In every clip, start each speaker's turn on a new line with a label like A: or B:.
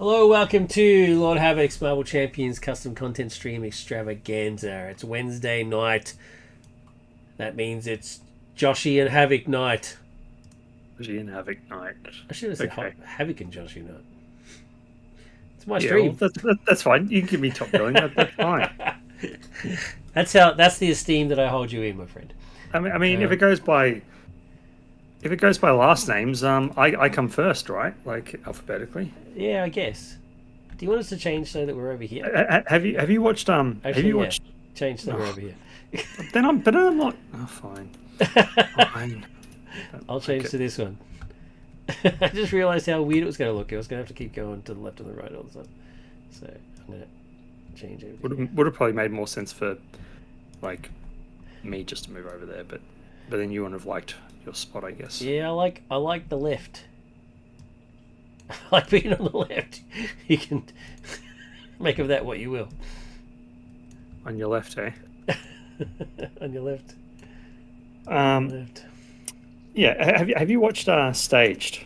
A: Hello, welcome to Lord Havoc's Marvel Champions custom content stream extravaganza. It's Wednesday night. That means it's Joshy and Havoc night.
B: Joshy and Havoc night.
A: I should have said
B: Okay.
A: Havoc and Joshy night. It's my
B: Yeah,
A: stream.
B: well, that's fine. You can give me top billing. That's fine.
A: That's the esteem that I hold you in, my friend.
B: I mean, if it goes by last names, I come first, right? Like alphabetically.
A: Yeah, I guess. Do you want us to change so that we're over here?
B: Have you watched
A: change so we're over here.
B: Then I'm not. Oh, fine. Fine.
A: I'll change to this one. I just realised how weird it was going to look. I was going to have to keep going to the left and the right all the time. So I'm going to change everything.
B: Would have probably made more sense for like me just to move over there, but then you wouldn't have liked your spot, I guess.
A: Yeah, I like the left. I like being on the left. You can make of that what you will.
B: On your left, eh?
A: On your left.
B: Left. Yeah, have you watched Staged?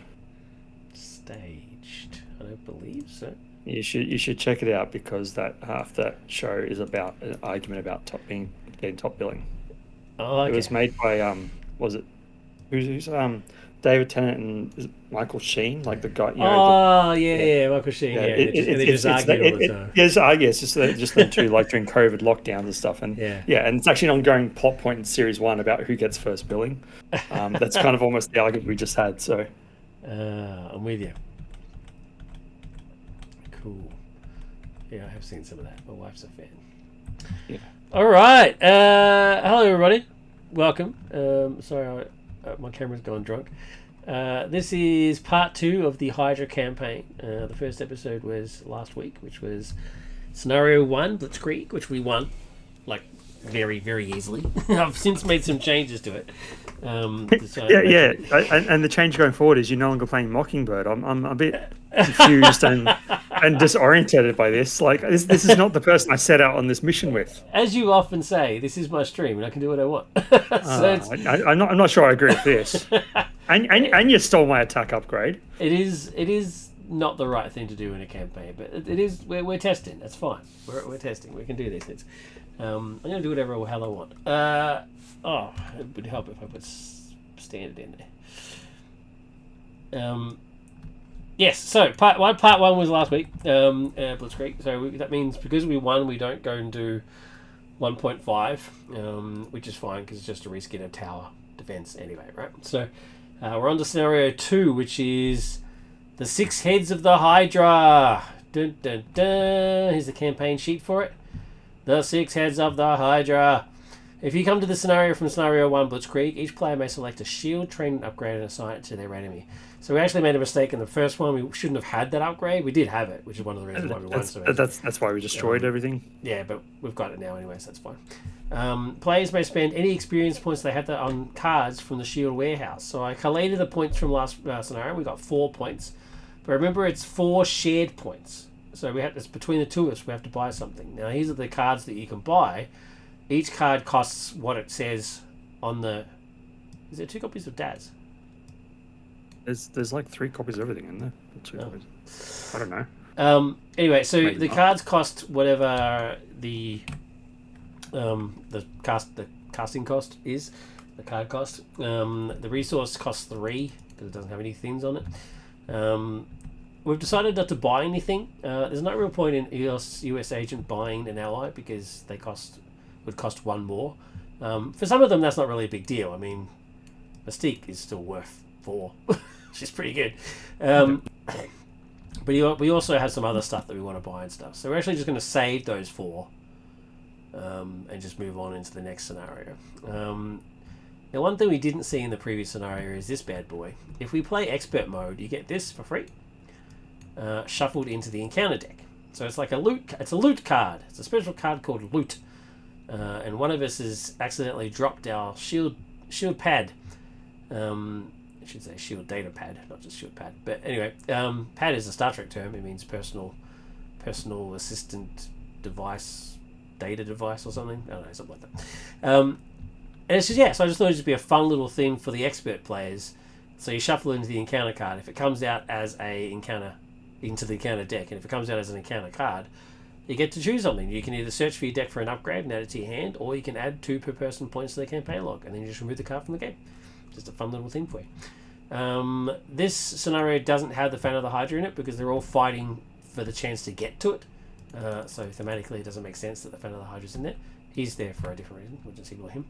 A: Staged? I don't believe so.
B: You should check it out because half that show is about an argument about getting top billing.
A: Oh, okay.
B: It was made by was it who's David Tennant and is it Michael Sheen, like the guy.
A: Michael Sheen. Yeah, they just argue all the time.
B: Yes, just them two like during COVID lockdowns and stuff, and and it's actually an ongoing plot point in series 1 about who gets first billing. That's kind of almost the argument we just had. So,
A: I'm with you. Cool. Yeah, I have seen some of that. My wife's a fan.
B: Yeah.
A: All right. Hello, everybody. Welcome. Sorry, my camera's gone drunk. This is part 2 of the Hydra campaign. The first episode was last week, which was Scenario 1, Blitzkrieg, which we won, like, very, very easily. I've since made some changes to it.
B: And the change going forward is you're no longer playing Mockingbird. I'm a bit confused and disorientated by this. Like this is not the person I set out on this mission with.
A: As you often say, this is my stream and I can do what I want.
B: I'm not sure I agree with this. and you stole my attack upgrade.
A: It is not the right thing to do in a campaign, but it is. We're testing. That's fine. We're testing. We can do this. I'm going to do whatever the hell I want. It would help if I put standard in there. Yes, so part one was last week, Blitzkrieg. So that means because we won, we don't go and do 1.5, which is fine because it's just a reskin of tower defense anyway, right? So we're on to scenario 2, which is the 6 heads of the Hydra. Dun, dun, dun. Here's the campaign sheet for it. The 6 heads of the Hydra. If you come to the scenario from Scenario 1 Blitzkrieg, each player may select a shield, train, and upgrade and assign it to their enemy. So we actually made a mistake in the first one. We shouldn't have had that upgrade. We did have it, which is one of the reasons why we won.
B: That's why we destroyed everything.
A: Yeah, but we've got it now anyway, so that's fine. Players may spend any experience points they have on cards from the shield warehouse. So I collated the points from last scenario. We got 4 points. But remember, it's 4 shared points. So it's between the two of us. We have to buy something. Now, these are the cards that you can buy. Each card costs what it says on the... Is there 2 copies of Daz?
B: There's like 3 copies of everything in there. 2 copies. I don't
A: know. Anyway, so
B: maybe
A: the
B: not.
A: cards cost whatever the casting cost is. The card cost. The resource costs 3 because it doesn't have any things on it. We've decided not to buy anything. There's no real point in US agent buying an ally because they would cost 1 more. For some of them, that's not really a big deal. I mean, Mystique is still worth 4, which is pretty good. But we also have some other stuff that we want to buy and stuff. So we're actually just going to save those 4 and just move on into the next scenario. Now, one thing we didn't see in the previous scenario is this bad boy. If we play expert mode, you get this for free, shuffled into the encounter deck. So it's like a loot card. It's a special card called loot. And one of us has accidentally dropped our shield pad. I should say shield data pad, not just shield pad. But anyway, pad is a Star Trek term. It means personal assistant device, data device or something. I don't know, something like that. And it's just, so I just thought it'd just be a fun little thing for the expert players. So you shuffle into the encounter card. If it comes out as a encounter into the encounter deck, and if it comes out as an encounter card, you get to choose something. You can either search for your deck for an upgrade and add it to your hand, or you can add 2 per person points to the campaign log, and then you just remove the card from the game. Just a fun little thing for you. This scenario doesn't have the Fan of the Hydra in it because they're all fighting for the chance to get to it. So thematically, it doesn't make sense that the Fan of the Hydra's in there. He's there for a different reason. We'll just ignore him.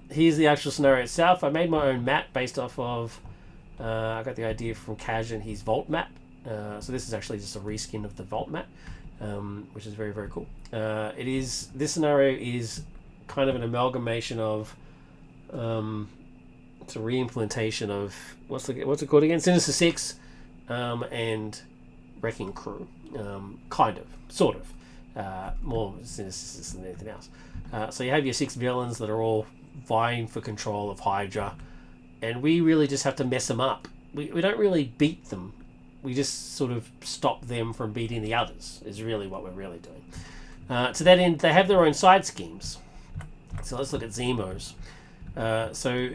A: Here's the actual scenario itself. I made my own map based off of... I got the idea from Kaj and his Vault map. So this is actually just a reskin of the Vault map, which is very, very cool. This scenario is kind of an amalgamation of... it's a re-implementation of... What's it called again? Sinister Six and Wrecking Crew. Kind of. Sort of. More Sinister than anything else. So you have your 6 villains that are all vying for control of Hydra, and we really just have to mess them up. We don't really beat them. We just sort of stop them from beating the others, is really what we're really doing. To that end, they have their own side schemes. So let's look at Zemo's. So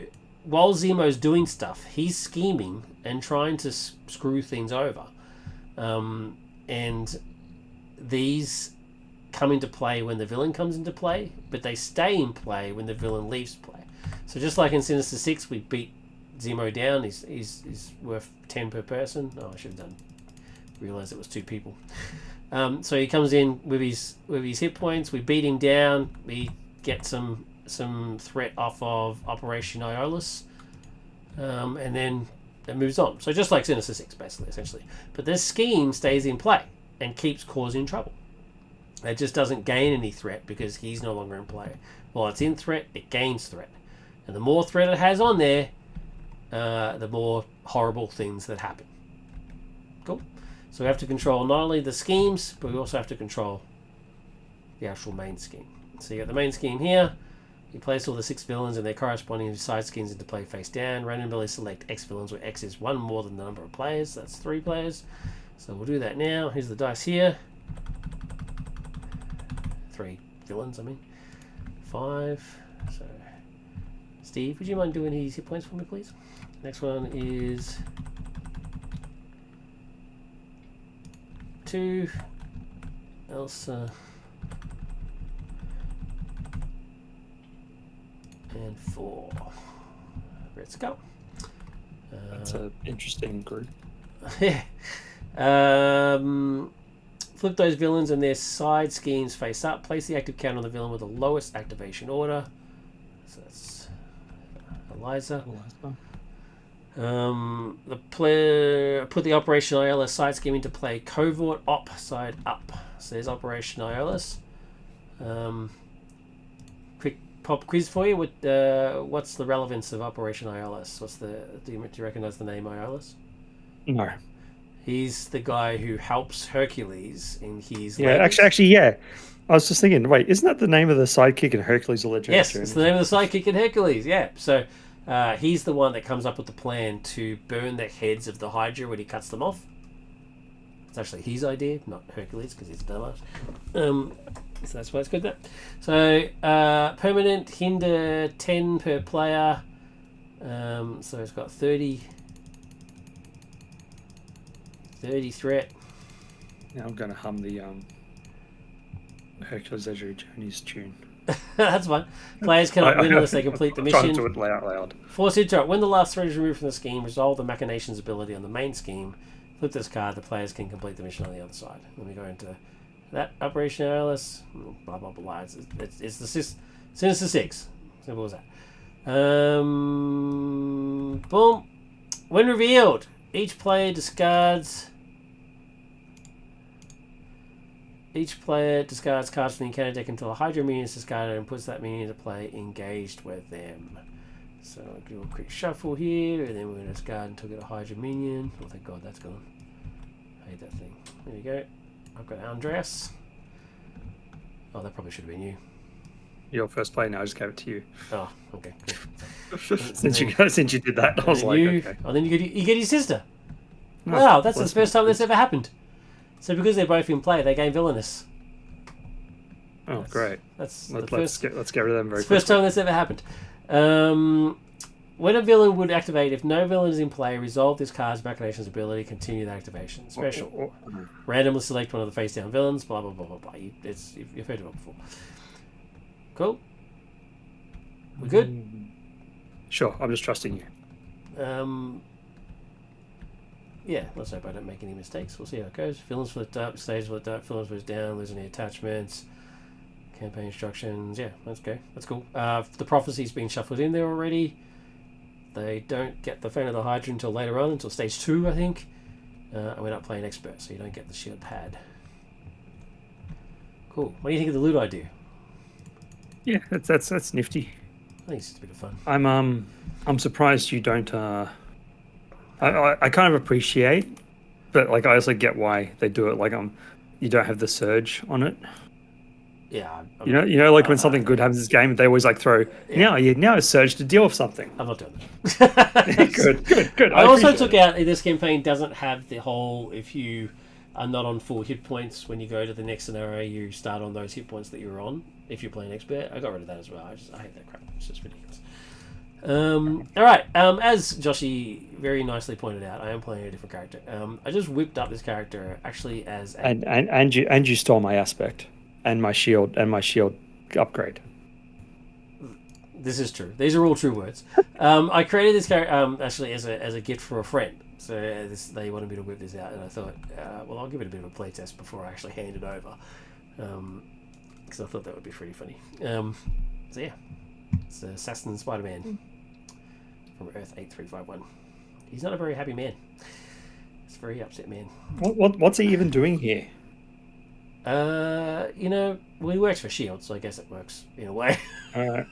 A: while Zemo's doing stuff, he's scheming and trying to screw things over. And these come into play when the villain comes into play, but they stay in play when the villain leaves play. So just like in Sinister Six, we beat Zemo down. He's worth 10 per person. Oh, I should have realized it was 2 people. So he comes in with his hit points. We beat him down. We get some threat off of Operation Iolus, and then it moves on. So just like Sinister Six, basically, essentially. But this scheme stays in play and keeps causing trouble. It just doesn't gain any threat because he's no longer in play. While it's in threat, it gains threat. And the more threat it has on there, the more horrible things that happen. Cool. So we have to control not only the schemes, but we also have to control the actual main scheme. So you got the main scheme here. You place all the 6 villains and their corresponding side schemes into play face down. Randomly select X villains where X is 1 more than the number of players. That's 3 players. So we'll do that now. Here's the dice here. 3 villains, I mean. 5. So, Steve, would you mind doing his hit points for me, please? Next one is 2. Elsa. And 4. Let's go.
B: That's an interesting group.
A: Yeah. Flip those villains and their side schemes face up. Place the active count on the villain with the lowest activation order. So that's Eliza. The player put the Operation Iolus side scheme into play. Covert op side up. So there's Operation Iolus. Quick pop quiz for you. What's the relevance of Operation Iolus? Do you recognize the name Iolus?
B: No.
A: He's the guy who helps Hercules in his...
B: Yeah, actually, yeah. I was just thinking, wait, isn't that the name of the sidekick in Hercules the Legendary?
A: Yes, it's the name of the sidekick in Hercules, yeah. So he's the one that comes up with the plan to burn the heads of the Hydra when he cuts them off. It's actually his idea, not Hercules, because he's a dumbass. So that's why it's good there. So permanent hinder 10 per player. So it's got 30 threat.
B: Now I'm going to hum the Hercules Legendary Journeys tune.
A: That's fine. Players cannot win unless they complete the mission.
B: Trying to do it loud.
A: Force interrupt. When the last threat is removed from the scheme, resolve the machinations ability on the main scheme. Flip this card. The players can complete the mission on the other side. Let me go into that Operation Alice. Blah blah blah. It's the Sinister Six. Simple as that. Boom. When revealed, each player discards cards from the encounter deck until a Hydra minion is discarded and puts that minion into play engaged with them. So I'll do a quick shuffle here, and then we're going to discard until we get a Hydra minion. Oh, thank God that's gone. I hate that thing. There you go. I've got Andreas. Oh, that probably should have been you.
B: Your first play now, I just gave it to you.
A: Oh, okay. Cool.
B: since you did that, I was like, okay.
A: Oh, then you get your sister.
B: No,
A: Wow, that's the first time this ever happened. So because they're both in play, they gain villainous.
B: Great.
A: Let's
B: get rid of them very quickly.
A: First time that's ever happened. When a villain would activate, if no villain is in play, resolve this card's machinations ability, continue the activation. Special. Randomly select one of the face down villains, blah, blah, blah, blah, blah. You've heard of it before. Cool. We good?
B: Sure, I'm just trusting you.
A: Yeah, let's hope I don't make any mistakes. We'll see how it goes. Villains flip up, stage flip up, villains flip down, lose any attachments, campaign instructions. Yeah, let's go. That's cool. The prophecy's been shuffled in there already. They don't get the Fan of the Hydra until later on, until stage 2, I think. And we're not playing expert, so you don't get the shield pad. Cool. What do you think of the loot idea?
B: Yeah, that's nifty.
A: I think it's just a bit of fun.
B: I'm surprised you don't. I kind of appreciate, but like I also get why they do it. Like you don't have the surge on it.
A: Yeah.
B: You know, like when something good happens in this game, they always like throw now a surge to deal with something.
A: I'm not doing that.
B: Good.
A: I also took out this campaign doesn't have the whole if you are not on full hit points when you go to the next scenario, you start on those hit points that you were on. If you're playing expert, I got rid of that as well. I hate that crap. It's just ridiculous. All right. As Joshy very nicely pointed out, I am playing a different character. I just whipped up this character actually as
B: and you stole my aspect and my shield upgrade.
A: This is true. These are all true words. I created this character actually as a gift for a friend. So they wanted me to whip this out, and I thought, well, I'll give it a bit of a playtest before I actually hand it over, because I thought that would be pretty funny. So yeah, it's Assassin Spider-Man from Earth 8351. He's not a very happy man. He's a very upset man.
B: What's he even doing here?
A: Well, he works for S.H.I.E.L.D., so I guess it works in a way.
B: All right.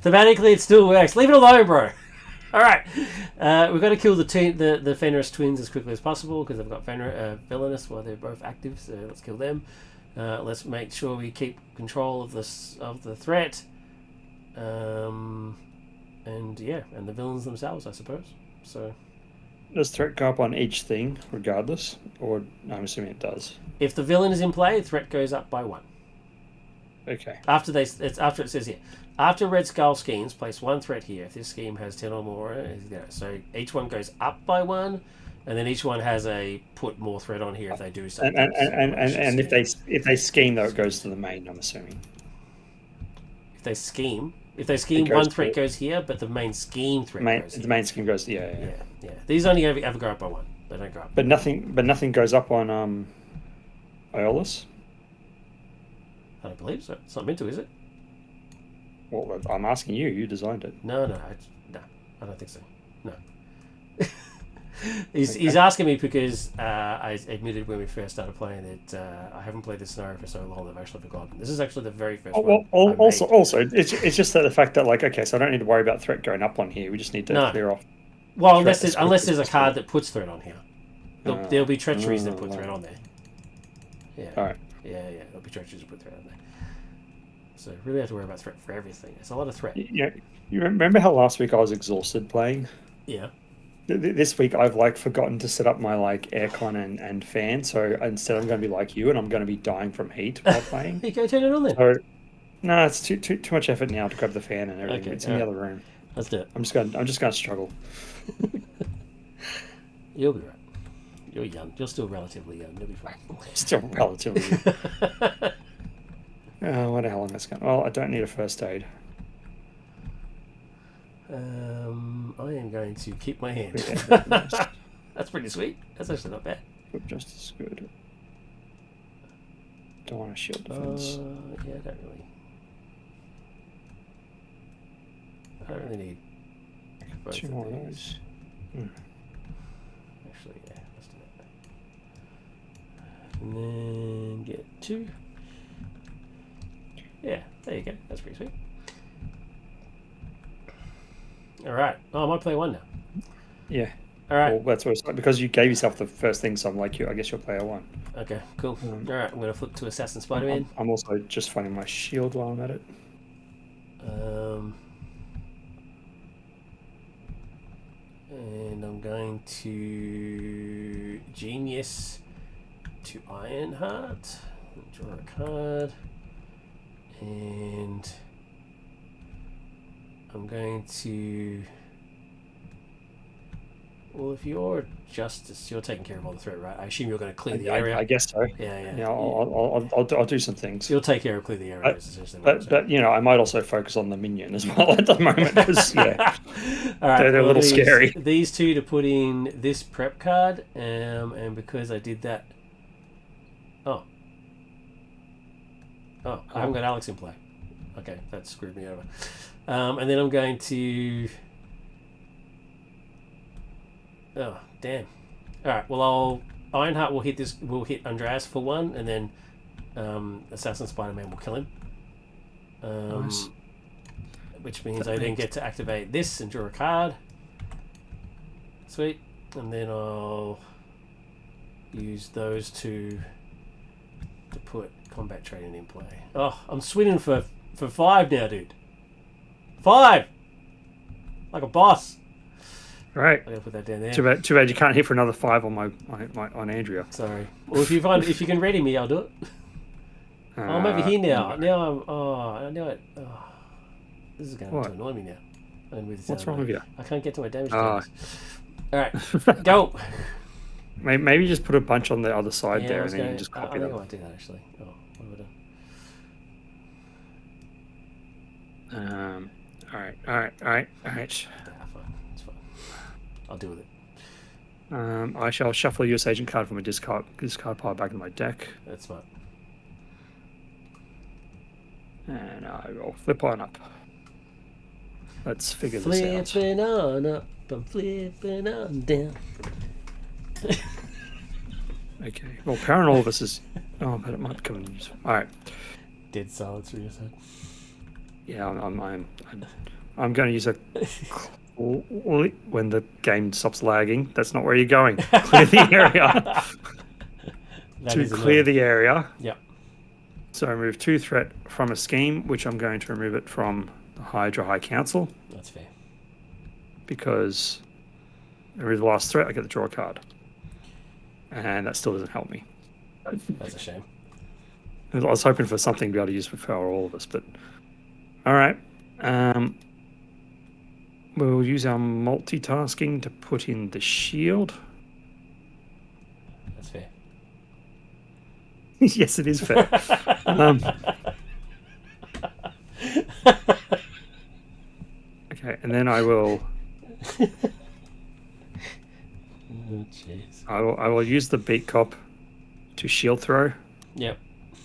A: Thematically, it still works. Leave it alone, bro. All right. We've got to kill the Fenris twins as quickly as possible because they've got Villainous while they're both active, so let's kill them. Let's make sure we keep control of the threat. And the villains themselves, I suppose. So,
B: does threat go up on each thing regardless, or I'm assuming it does?
A: If the villain is in play, threat goes up by 1.
B: Okay.
A: After it says here, after Red Skull schemes, place 1 threat here. If this scheme has 10 or more, so each one goes up by 1, and then each one has a put more threat on here if they do something.
B: And if they scheme though, it goes to the main. I'm assuming.
A: If they scheme, 1 threat goes here, but the main scheme threat goes here.
B: The main scheme goes. Yeah.
A: These only ever go up by 1. They don't go up.
B: But nothing goes up on Aeolus.
A: I don't believe so. It's not meant to, is it?
B: Well, I'm asking you. You designed it.
A: No, I don't think so. No. He's asking me because I admitted when we first started playing that I haven't played this scenario for so long I've actually forgotten. This is actually the very first one.
B: Also, it's just that the fact that so I don't need to worry about threat going up on here. We just need to clear off.
A: Well, unless there's a card that puts threat on here, there'll be treacheries that put threat on there. Yeah.
B: All right.
A: Yeah. There'll be treacheries that put threat on there. So really have to worry about threat for everything. It's a lot of threat.
B: Yeah. You remember how last week I was exhausted playing?
A: Yeah.
B: This week I've forgotten to set up my aircon and fan, so instead I'm going to be like you and I'm going to be dying from heat while playing.
A: You go turn it on then.
B: So, no, it's too much effort now to grab the fan and everything.
A: Okay,
B: it's in the other room.
A: Let's do it.
B: I'm just going to struggle.
A: You'll be right. You're young. You're still relatively young. You'll be fine.
B: Still relatively young. What the hell am I going? Well, I don't need a first aid.
A: I am going to keep my hand. That's pretty sweet. That's actually not bad.
B: Just as good. Don't want a shield defense.
A: Yeah, I don't really need both
B: 2 more of those.
A: Actually, yeah, let's do that. And then get 2. Yeah, there you go. That's pretty sweet. All right. Oh, I might play 1 now.
B: Yeah.
A: All right.
B: Well, that's what it's like, because you gave yourself the first thing, so I'm like, I guess you're player 1.
A: Okay, cool. All right, I'm going to flip to Assassin Spider-Man.
B: I'm also just finding my shield while I'm at it.
A: And I'm going to Genius to Ironheart. Draw a card. And I'm going to... Well, if you're Justice, you're taking care of all the threat, right? I assume you're going to clear the area.
B: I guess so.
A: Yeah.
B: Yeah, I'll do some things.
A: You'll take care of clear the area.
B: But you know, I might also focus on the minion as well at the moment because yeah,
A: all right,
B: they're a little scary.
A: These two to put in this prep card, and because I did that, I haven't got Alex in play. Okay, that screwed me over. And then I'm going to. Oh damn! All right, well Ironheart will hit this. Will hit Andreas for one, and then Assassin Spider-Man will kill him.
B: Nice.
A: Which means I then get to activate this and draw a card. Sweet. And then I'll use those two to put combat training in play. Oh, I'm swinging for 5 now, dude. 5! Like a boss.
B: Right.
A: I gotta put that down there.
B: Too bad you can't hit for another 5 on on Andrea.
A: Sorry. Well, if you can ready me, I'll do it. I'm over here now. Now this is going to annoy me now.
B: What's wrong with you?
A: I can't get to my damage tables. All right, go.
B: Maybe just put a bunch on the other side there, and then you can just copy them.
A: I think I might do that actually. Oh, what have I done?
B: All right.
A: Yeah, fine. It's fine. I'll deal with it.
B: I shall shuffle a US agent card from a discard pile back in my deck.
A: That's smart.
B: And I will flip on up. Let's figure this out.
A: Flipping on up, I'm flipping on down.
B: Okay. Well, Power all of us is. Oh, but it might come in use. All right.
A: Dead silence for your side.
B: Yeah, I'm going to use a. When the game stops lagging, that's not where you're going. Clear the area. To clear the area.
A: Yep.
B: So I remove 2 threat from a scheme, which I'm going to remove it from the Hydra High Council.
A: That's fair.
B: Because every last threat, I get to draw a card. And that still doesn't help me.
A: That's a shame.
B: I was hoping for something to be able to use for Power all of us, but... Alright. We'll use our multitasking to put in the shield.
A: That's fair.
B: Yes, it is fair. Okay, and then I will...
A: Oh, jeez.
B: I will use the Beat Cop to shield throw.
A: Yep.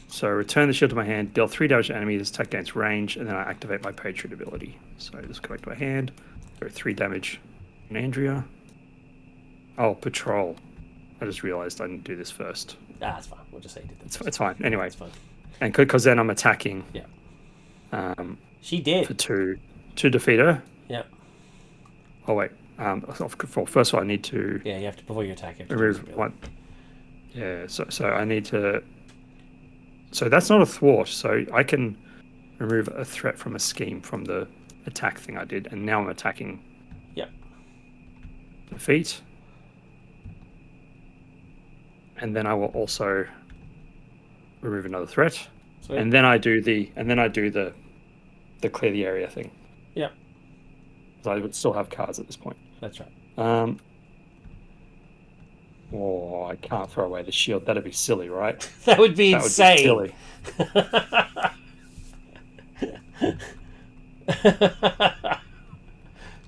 B: So return the shield to my hand, deal 3 damage to enemies, attack against range, and then I activate my Patriot ability. So I just go back to my hand, go 3 damage on Andrea. Oh, Patrol. I just realized I didn't do this first.
A: That's fine. We'll just say you did that.
B: It's fine. Anyway.
A: It's fine.
B: And because then I'm attacking.
A: Yeah. She did.
B: For 2 to defeat her.
A: Yep.
B: Oh, wait. First of all, I need to...
A: Yeah, you have to, before you attack, you have to
B: remove one. Yeah, so I need to... So that's not a thwart, so I can remove a threat from a scheme from the attack thing I did, and now I'm attacking.
A: Yep.
B: Defeat. And then I will also remove another threat.
A: Sweet.
B: And then I do the clear the area thing.
A: Yep.
B: So I would still have cards at this point.
A: That's right.
B: Oh, I can't throw away the shield. That'd be silly, right?
A: That would be insane.
B: Would be silly.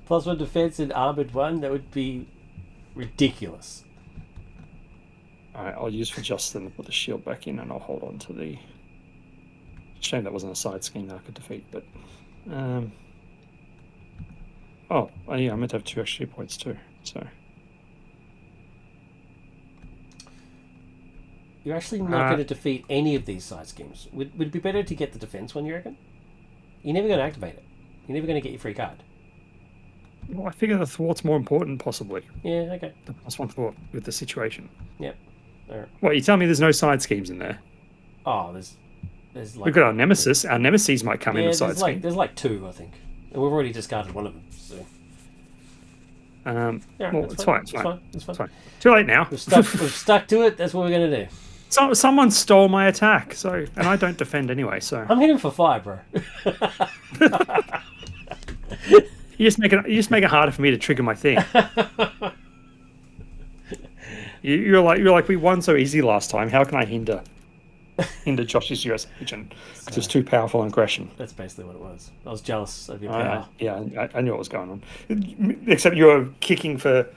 A: +1 defense and armored 1. That would be ridiculous.
B: All right, I'll use for Justin to put the shield back in, and I'll hold on to the... Shame that wasn't a side scheme that I could defeat, but... Oh, yeah, I meant to have 2 extra points too, so...
A: You're actually not going to defeat any of these side schemes. Would it be better to get the defense one, you reckon? You're never going to activate it. You're never going to get your free card.
B: Well, I figure the thwart's more important, possibly.
A: Yeah, okay.
B: The +1 thwart with the situation.
A: Yep. All right.
B: What, you tell me there's no side schemes in there?
A: Oh, there's like...
B: We've got our Nemesis. Our Nemesis might come in a side scheme.
A: There's like 2, I think. And we've already discarded one of them, so...
B: Yeah, well, it's fine.
A: It's fine.
B: Too late now.
A: We've stuck to it. That's what we're going to do.
B: So, someone stole my attack, and I don't defend anyway, so...
A: I'm hitting for 5, bro.
B: you just make it harder for me to trigger my thing. You're like we won so easy last time. How can I hinder Josh's US agent because it's too powerful and aggression?
A: That's basically what it was. I was jealous of your power.
B: Yeah, I knew what was going on. Except you were kicking for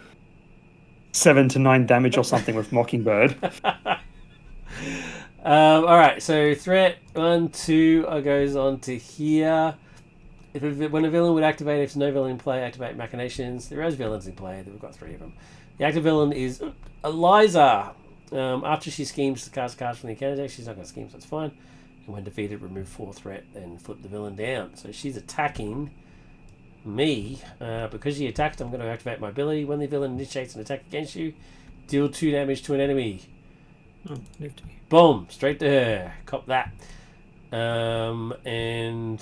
B: 7 to 9 damage or something with Mockingbird.
A: All right, so threat 1, 2 goes on to here. When a villain would activate, if no villain in play, activate machinations. There is villains in play. We've got 3 of them. The active villain is Eliza. After she schemes to cast cards from the encounter deck, she's not going to scheme, so it's fine. And when defeated, remove 4 threat and flip the villain down. So she's attacking me. Because she attacked, I'm going to activate my ability. When the villain initiates an attack against you, deal 2 damage to an enemy.
B: Oh, nifty.
A: Boom, straight to her. Cop that. And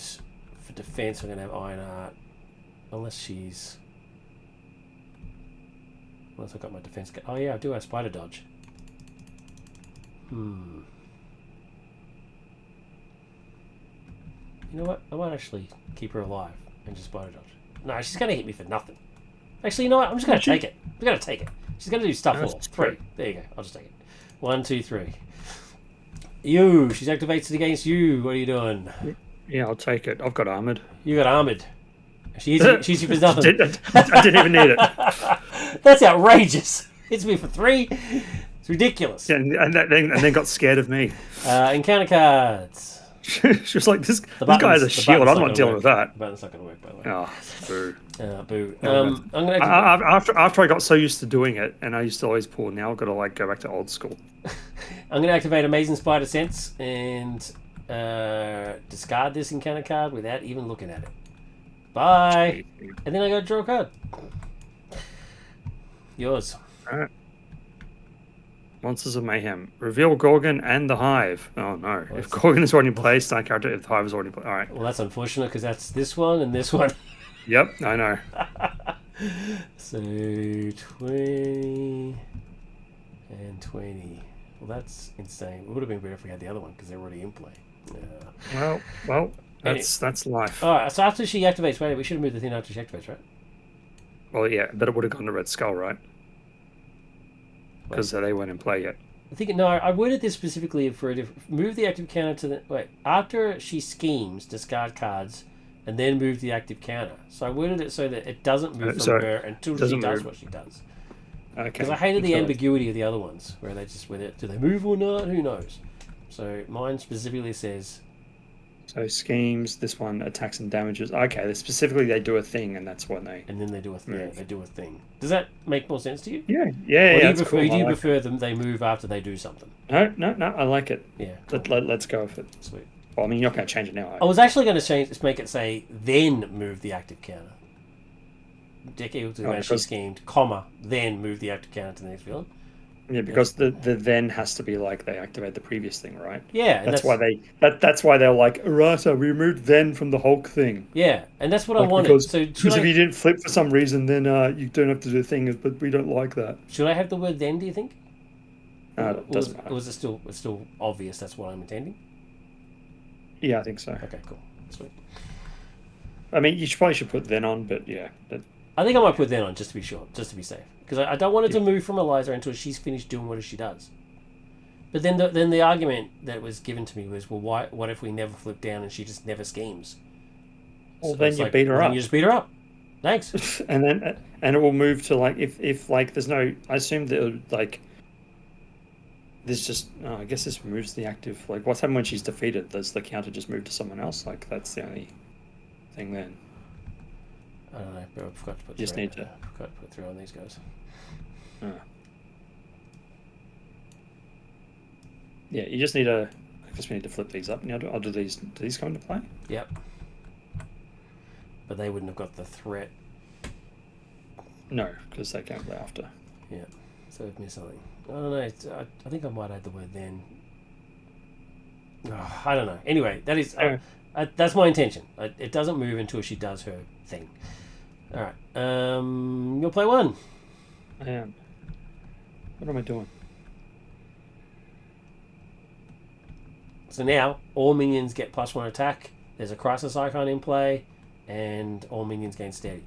A: for defense, we're going to have Ironheart. Unless I've got my defense. Oh, yeah, I do have Spider Dodge. You know what? I might actually keep her alive and just Spider Dodge. No, she's going to hit me for nothing. Actually, you know what? I'm just going to take it. I'm going to take it. She's going to do stuff all. 3. There you go. I'll just take it. 1, 2, 3. You. She's activated against you. What are you doing?
B: Yeah, I'll take it. I've got armored.
A: You got armored. She's for nothing.
B: I didn't even need it.
A: That's outrageous. Hits me for 3. It's ridiculous.
B: Yeah, and then got scared of me.
A: Encounter cards.
B: She was like, this guy has a shield. I'm not dealing with that.
A: The button's not going to work, by the way.
B: Oh, boo.
A: Boo.
B: I'm gonna after I got so used to doing it, and I used to always pull, now I've got to go back to old school.
A: I'm going to activate Amazing Spider Sense and discard this encounter card without even looking at it. Bye. And then I got to draw a card. Yours.
B: All right. Monsters of Mayhem. Reveal Gorgon and the Hive. Oh no. If Gorgon is already in place, start character. If the Hive is already in place. Alright.
A: Well, that's unfortunate because that's this one and this one.
B: Yep, I know.
A: So 20 and 20. Well, that's insane. It would have been better if we had the other one because they're already in play.
B: Well, that's life.
A: Alright, so after she activates, wait, we should have moved the thing after she activates, right?
B: Well, yeah, but it would have gone to Red Skull, right? Because they weren't in play yet.
A: I worded this specifically for move the active counter to the after she schemes, discard cards, and then move the active counter. So I worded it so that it doesn't move from her until she does what she does. Okay. Because I hated the ambiguity of the other ones, where they just do they move or not? Who knows? So mine specifically says.
B: So schemes. This one attacks and damages. Okay, they do a thing, and that's when they.
A: And then they do a thing. Yeah, they do a thing. Does that make more sense to you?
B: Yeah.
A: Or do you prefer them? They move after they do something.
B: No. I like it.
A: Yeah.
B: Let's go with it.
A: Sweet.
B: Well, I mean, you're not going to change it now.
A: I was actually going to make it say then move the active counter. Deck equal to when she schemed, then move the active counter to the next villain.
B: Yeah, because the then has to be like they activate the previous thing, right?
A: Yeah,
B: that's why they're like, Errata, we removed then from the Hulk thing.
A: Yeah, and that's what I wanted. Because
B: if you didn't flip for some reason, then you don't have to do the thing. But we don't like that.
A: Should I have the word then? Do you think?
B: It doesn't matter.
A: Or was it still obvious? That's what I'm intending.
B: Yeah, I think so.
A: Okay, cool, sweet.
B: I mean, you probably should put then on, but yeah.
A: I think I might put then on just to be sure, just to be safe. Because I don't want it to move from Eliza until she's finished doing what she does. But then the argument that was given to me was, well, what if we never flip down and she just never schemes?
B: Well, so then you beat her up.
A: Then you just beat her up. Thanks.
B: and it will move to if there's no. I assume that there's just. Oh, I guess this removes the active. What's happened when she's defeated? Does the counter just move to someone else? That's the only thing then.
A: I don't know, but I forgot to put through on these guys.
B: Yeah, you just need I guess we need to flip these up. Now, I'll do these. Do these come into play?
A: Yep. But they wouldn't have got the threat.
B: No, because they can't play after.
A: Yeah. So we've missed something. I don't know. I think I might add the word then. Oh, I don't know. Anyway, that is that's my intention. It doesn't move until she does her thing. All right. You'll play 1.
B: I am. What am I doing?
A: So now all minions get +1 attack. There's a crisis icon in play. and all minions gain steady.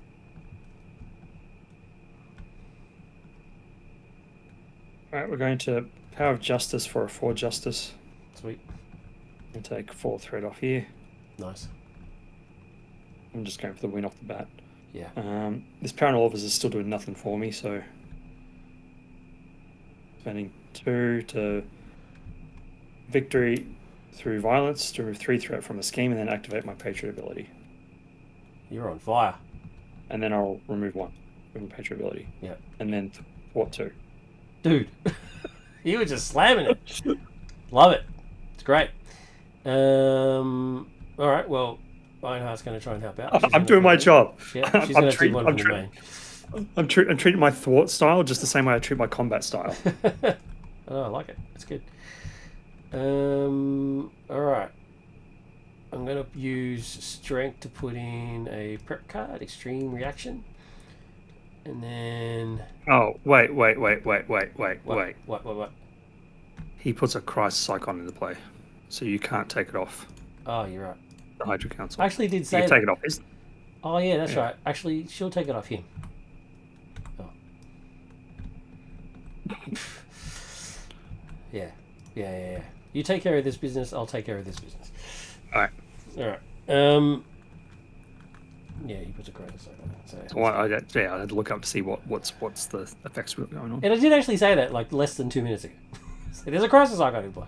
B: Alright, we're going to Power of Justice for a 4 Justice.
A: Sweet.
B: And take 4 threat off here.
A: Nice.
B: I'm just going for the win off the bat.
A: Yeah.
B: This Paranormal Officer is still doing nothing for me, so spending 2 to victory through violence to remove 3 threat from a scheme, and then activate my Patriot ability.
A: You're on fire.
B: And then I'll remove 1 from my Patriot ability.
A: Yeah.
B: And then thwart 2.
A: Dude, you were just slamming it. Love it. It's great. All right, well, Ironheart's going to try and help out.
B: I'm doing my job.
A: Yeah, she's going to do one from the main.
B: I'm treating my thwart style just the same way I treat my combat style.
A: Oh, I like it. It's good. All right. I'm going to use Strength to put in a prep card, Extreme Reaction. And then...
B: Oh, wait.
A: What?
B: He puts a Crisis Icon into play, so you can't take it off
A: Oh, you're right.
B: the Hydra Council.
A: I actually did say
B: you can take it off his...
A: Oh, yeah, that's right. Actually, she'll take it off him. Oh. Yeah. You take care of this business, I'll take care of this business.
B: Alright.
A: Yeah, he puts a crisis on it.
B: So I had to look up to see what's the effects going on.
A: And I did actually say that like less than 2 minutes ago. So there's a crisis icon in play.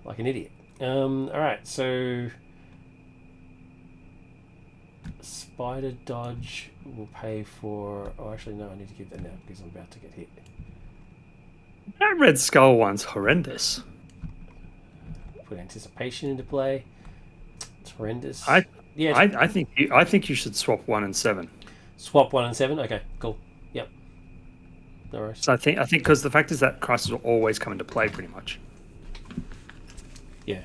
A: Like an idiot. Alright, so Spider Dodge will pay for... Oh, actually, no, I need to give that now because I'm about to get hit.
B: That Red Skull one's horrendous.
A: Put Anticipation into play. It's horrendous.
B: I think you should swap 1 and 7.
A: Swap 1 and 7? Okay, cool. Yep. No worries.
B: So I think because the fact is that Crisis will always come into play pretty much.
A: Yeah.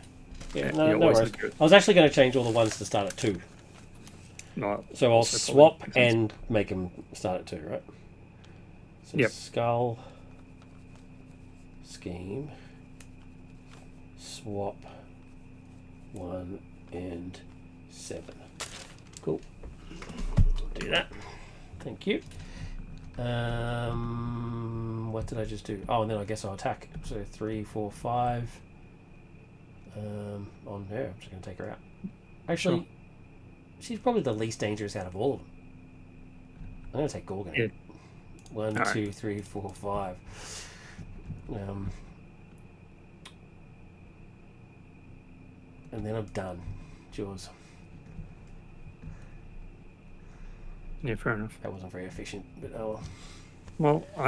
B: Yeah,
A: No worries. I was actually going to change all the ones to start at 2.
B: No,
A: So I'll swap and make them start at 2, right? So
B: yep.
A: Skull, Scheme, swap 1 and 7. Cool. Do that. Thank you. What did I just do? Oh, and then I guess I'll attack. So 3, 4, 5. On her, I'm just going to take her out. Actually,
B: sure.
A: She's probably the least dangerous out of all of them. I'm going to take Gorgon.
B: Yeah.
A: 1,
B: All
A: 2,
B: right.
A: 3, 4, 5. And then I'm done. Jaws.
B: Yeah, fair enough.
A: That wasn't very efficient, but oh
B: well. Well,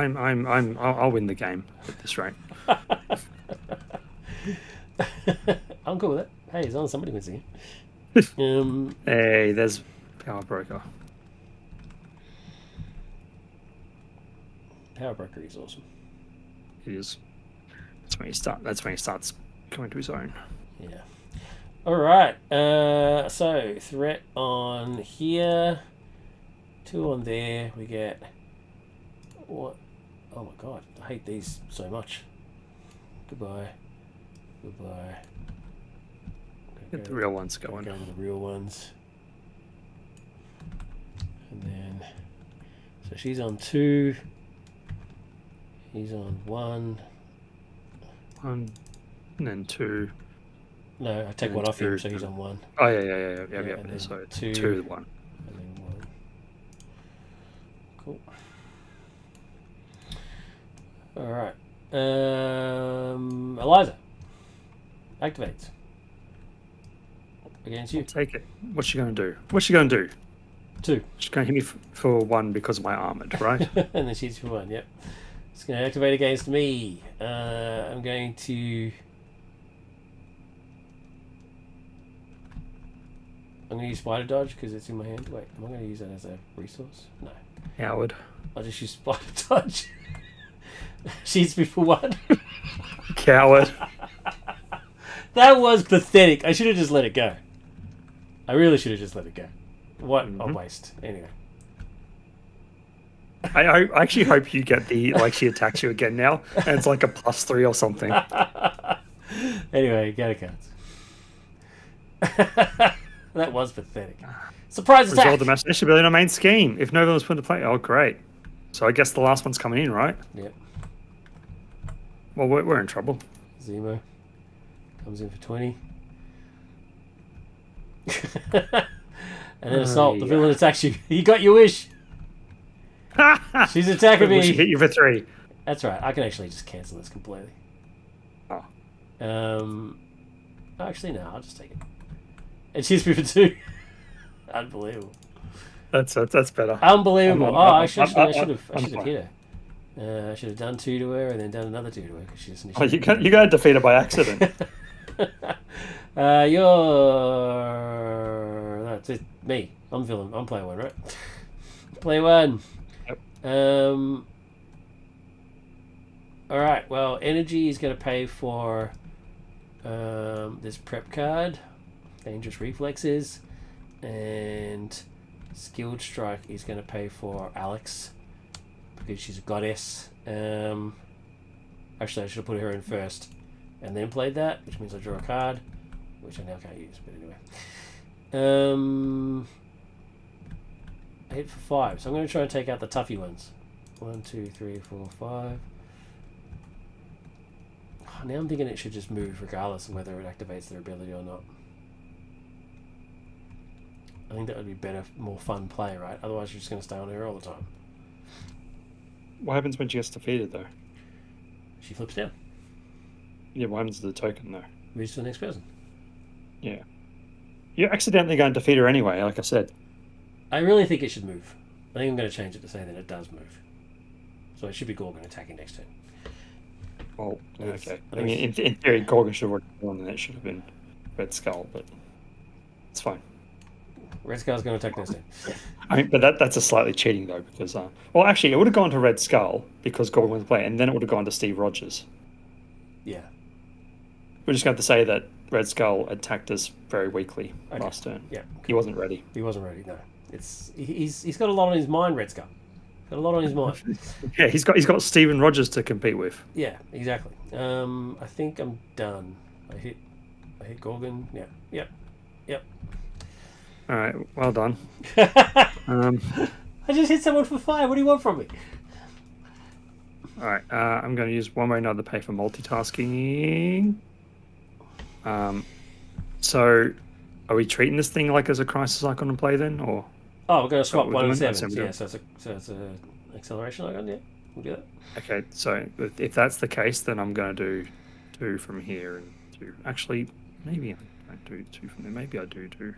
B: I'll win the game at this rate.
A: I'm cool with it. Hey, as long as somebody wins again.
B: Hey, there's Power Broker.
A: Power Broker is awesome.
B: It is. That's when he starts coming to his own.
A: Yeah. All right. So threat on here, 2 on there. We get what? Oh my god! I hate these so much. Goodbye.
B: Get the real ones going.
A: Go to the real ones. And then, so she's on 2. He's on 1.
B: 1, and then 2.
A: No, I take 1 off him, so he's on 1.
B: Oh yeah.
A: And then
B: So
A: 2,
B: 2, 1.
A: And then 1. Cool. All right. Eliza activates against you.
B: I'll take it. What's she going to do? 2. She's going to hit me for 1 because of my armored, right?
A: And then she's for 1. Yep. It's going to activate against me. I'm going to use Spider Dodge because it's in my hand. Wait, am I going to use that as a resource? No.
B: Howard.
A: I'll just use Spider Dodge. She's me for 1.
B: Coward.
A: That was pathetic. I should have just let it go. I really should have just let it go. What a waste. Anyway.
B: I actually hope you get the she attacks you again now, and it's like a +3 or something.
A: Anyway, get a cards. That was pathetic. Surprise attack!
B: Resolve the match ability on main scheme. If no villain's put into play. Oh, great. So I guess the last one's coming in, right?
A: Yep.
B: Well, we're in trouble.
A: Zemo comes in for 20. And then Assault, the villain attacks you. You got your wish. She's attacking me.
B: She hit you for 3.
A: That's right. I can actually just cancel this completely.
B: Oh.
A: Actually, no. I'll just take it. And she's me for 2. Unbelievable.
B: That's better.
A: Unbelievable. I should have hit her. I should have done 2 to her and then done another 2 to her because she just.
B: Oh, you got to defeat her by accident.
A: That's it. Me. I'm villain. I'm player 1, right? Player 1.
B: Yep.
A: All right. Well, energy is going to pay for this prep card, dangerous reflexes, and skilled strike is going to pay for Alex because she's a goddess. Actually, I should have put her in first and then played that, which means I draw a card, which I now can't use. But anyway, I hit for 5, so I'm going to try and take out the toughy ones. 1, 2, 3, 4, 5. Now I'm thinking it should just move regardless of whether it activates their ability or not. I think that would be better, more fun play, right? Otherwise you're just going to stay on her all the time.
B: What happens when she gets defeated, though?
A: She flips down.
B: Yeah, what happens to the token, though?
A: Moves to the next person.
B: Yeah. You're accidentally going to defeat her anyway, like I said.
A: I really think it should move. I think I'm going to change it to say that it does move. So it should be Gorgon attacking next turn.
B: Well, okay. I mean, in theory, Gorgon should have worked on, and it should have been Red Skull, but it's fine.
A: Red Skull's going to attack next turn.
B: I mean, but that's a slightly cheating though, because well, actually, it would have gone to Red Skull because Gorgon was playing, and then it would have gone to Steve Rogers.
A: Yeah.
B: We're just going to say that Red Skull attacked us very weakly last turn.
A: Yeah.
B: He wasn't ready.
A: He wasn't ready. No. He's got a lot on his mind, Red Skull. Got a lot on his mind.
B: Yeah, he's got Steven Rogers to compete with.
A: Yeah, exactly. I think I'm done. I hit Gorgon. Yeah. Yep.
B: All right, well done.
A: I just hit someone for 5. What do you want from me?
B: All right, I'm going to use one way or another to pay for multitasking. So, are we treating this thing like as a crisis icon and play then, or?
A: Oh, we're going to swap 1 and 7.
B: Yeah,
A: so it's a acceleration icon. Yeah, we'll do that.
B: Okay, so if that's the case, then I'm going to do 2 from here and 2. Actually, maybe I don't do 2 from there. Maybe I do 2.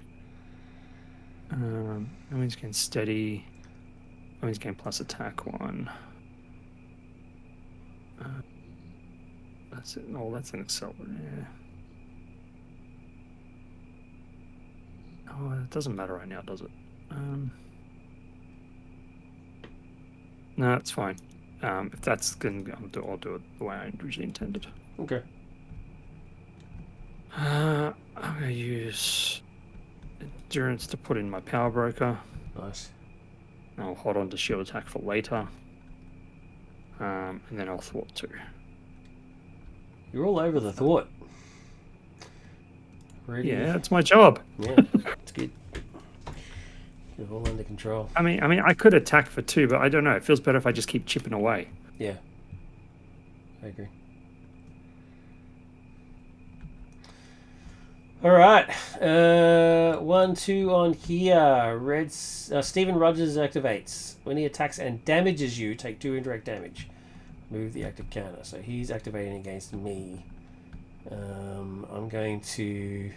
B: That means gain steady. That means gain plus attack 1. That's it. Oh, that's an accelerator. Yeah. Oh, it doesn't matter right now, does it? No, it's fine. If that's going, I'll do it the way I originally intended.
A: Okay.
B: I'm going to use endurance to put in my power broker.
A: Nice.
B: I'll hold on to shield attack for later. And then I'll thwart 2.
A: You're all over the thwart. Really?
B: Yeah, it's my job.
A: Yeah, it's good. You're all under control.
B: I mean, I could attack for 2, but I don't know. It feels better if I just keep chipping away.
A: Yeah, I agree. All right, 1, 2 on here. Steven Rogers activates. When he attacks and damages you, take 2 indirect damage. Move the active counter. So he's activating against me. I'm going to.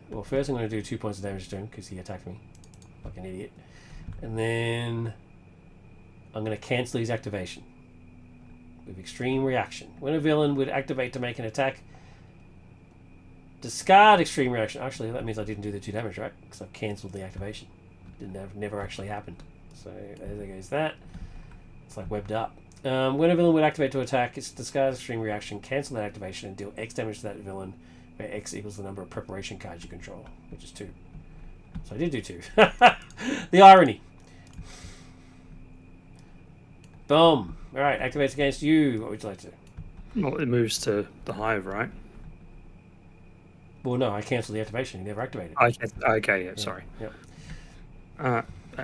A: Well, first I'm going to do 2 points of damage to him because he attacked me like an idiot, and then I'm going to cancel his activation with extreme reaction. When a villain would activate to make an attack, discard extreme reaction. Actually, that means I didn't do the 2 damage, right? Because I've cancelled the activation. Never actually happened. So there goes that. It's like webbed up. When a villain would activate to attack, it's discard extreme reaction, cancel that activation, and deal X damage to that villain, where X equals the number of preparation cards you control, which is 2. So I did do 2. The irony. Boom. All right, activates against you. What would you like to do?
B: Well, it moves to the hive, right?
A: Well, no, I cancelled the activation. You never activated it.
B: Okay, yeah, sorry.
A: Yep.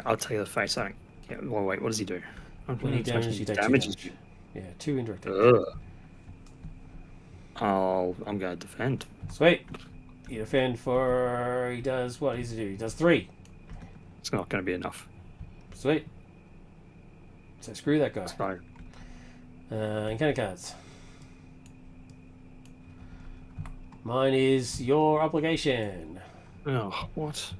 B: I'll tell you the face. I don't. Yeah, well, wait. What does he do?
A: When he damages, you take 2
B: damages
A: damage. Yeah, 2 indirect damage.
B: Ugh. I'm going to defend.
A: Sweet. You defend for... He does... What does he do? He does 3.
B: It's not going to be enough.
A: Sweet. So screw that guy.
B: So,
A: Encounter cards. Mine is your obligation.
B: oh, what?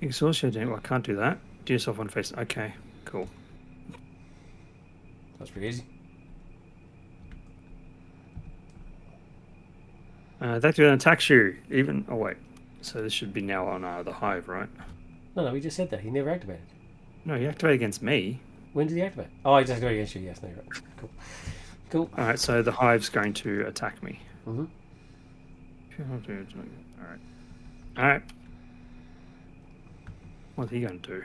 B: Exhaust your damage. Well, I can't do that. Do yourself one face. Okay, cool.
A: That's pretty easy.
B: That dude attacks you. Even. Oh wait. So this should be now on the hive, right?
A: No, we just said that. He never activated.
B: No, you activate against me.
A: When did he activate? Oh, he just activated against you. Yes, no, you're right. Cool. Cool.
B: All right. So the hive's going to attack me.
A: Mm-hmm.
B: All right. All right. What's he going to do?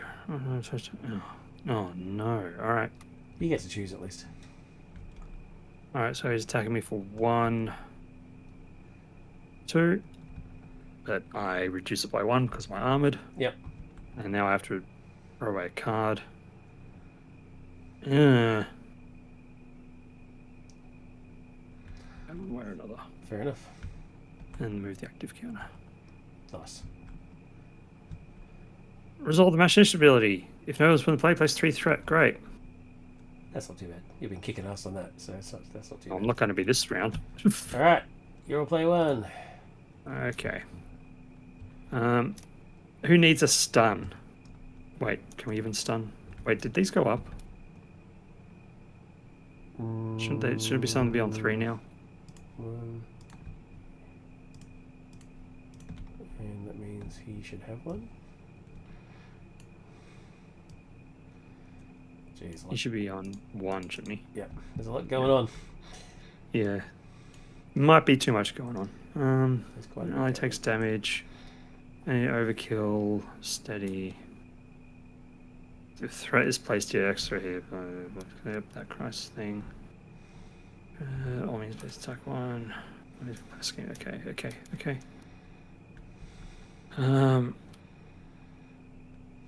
B: Oh no. All right.
A: He gets to choose at least.
B: All right. So he's attacking me for 1, 2. But I reduce it by 1 because I'm armored.
A: Yep.
B: And now I have to throw away a card. One way or another.
A: Fair enough.
B: And move the active counter.
A: Nice.
B: Resolve the machination ability. If no one's put in play, place 3 threat. Great.
A: That's not too bad. You've been kicking ass on that, so that's not too bad.
B: I'm not going to be this round.
A: All right. You'll play 1.
B: Okay. Who needs a stun? Wait, can we even stun? Wait, did these go up? Should it be something beyond 3 now?
A: 1. And that means he should have 1. Jeez,
B: He should be on 1, shouldn't he?
A: Yeah, there's a lot going on.
B: Yeah. Might be too much going on.
A: There's quite a
B: It
A: bit
B: only
A: going
B: takes damage. Any overkill, steady. The threat is placed here, extra here. Yep, that crisis thing. All means base attack 1. Okay.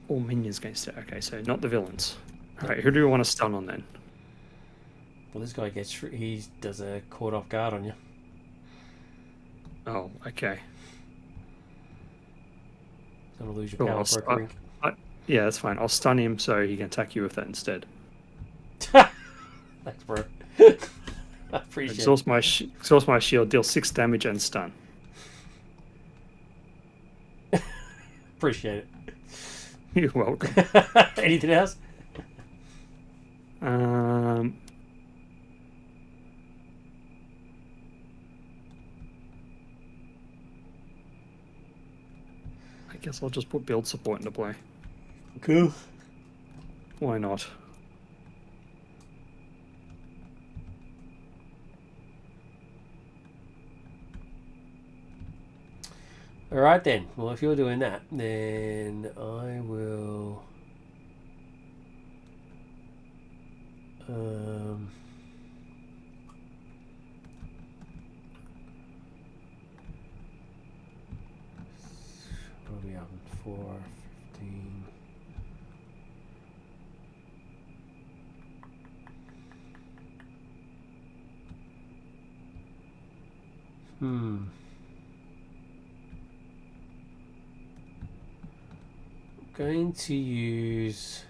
B: All minions against it. Okay, so not the villains. Alright, who do we want to stun on then?
A: Well, this guy he does a caught off guard on you.
B: Oh, okay.
A: So I'm gonna lose your
B: Cool,
A: power for a ring.
B: Yeah, that's fine. I'll stun him so he can attack you with that instead.
A: Thanks, bro. I appreciate
B: Exhaust my shield, deal 6 damage and stun.
A: Appreciate it.
B: You're welcome.
A: Anything else?
B: I guess I'll just put build support into play.
A: Cool.
B: Why not?
A: Alright then. Well, if you're doing that, then I will... what are we up? 4, 15... Going to use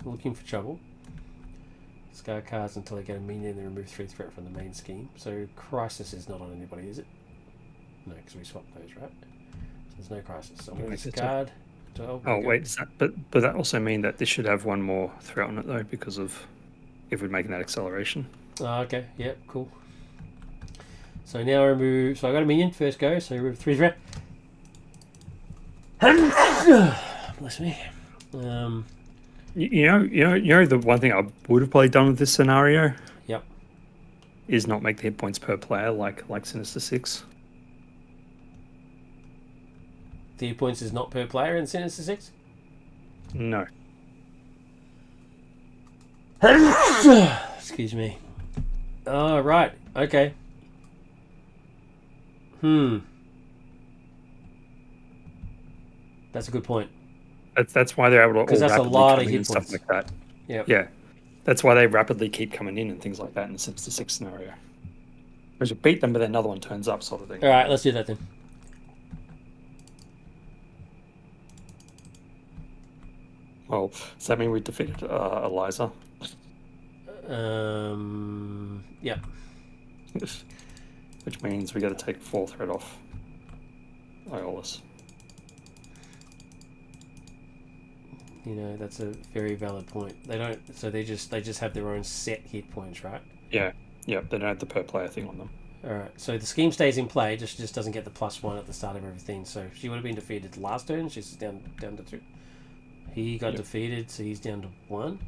A: Looking for Trouble. Discard cards until they get a minion and remove 3 threat from the main scheme. So Crisis is not on anybody, is it? No, because we swapped those, right? So there's no Crisis. So I'm going to discard 12.
B: Oh wait, does that, but that also mean that this should have 1 more threat on it though, because of if we're making that acceleration.
A: Oh, okay, yep, cool. So now I remove. So I got a minion first go. So I remove 3 threat. Bless me.
B: You know the one thing I would have probably done with this scenario.
A: Yep.
B: Is not make the hit points per player like Sinister 6.
A: The hit points is not per player in Sinister 6?
B: No.
A: Excuse me. Oh, right. Okay. That's a good point.
B: That's why they're able to
A: Because
B: all
A: that's a
B: rapidly
A: lot
B: come
A: of
B: in
A: hit
B: and stuff
A: points.
B: like that.
A: Yep.
B: Yeah, that's why they rapidly keep coming in and things like that in the 6-6 scenario. Because you beat them, but then another one turns up, sort of thing.
A: All right, let's do that then.
B: Well, does that mean we defeated Eliza?
A: Yep.
B: Which means we got to take 4 threat off Iolus.
A: You know, that's a very valid point. They don't. So they just have their own set hit points, right?
B: Yeah. Yep. They don't have the per player thing on them.
A: All right. So the scheme stays in play. Just doesn't get the +1 at the start of everything. So she would have been defeated last turn. She's down to 2. He got defeated, so he's down to 1,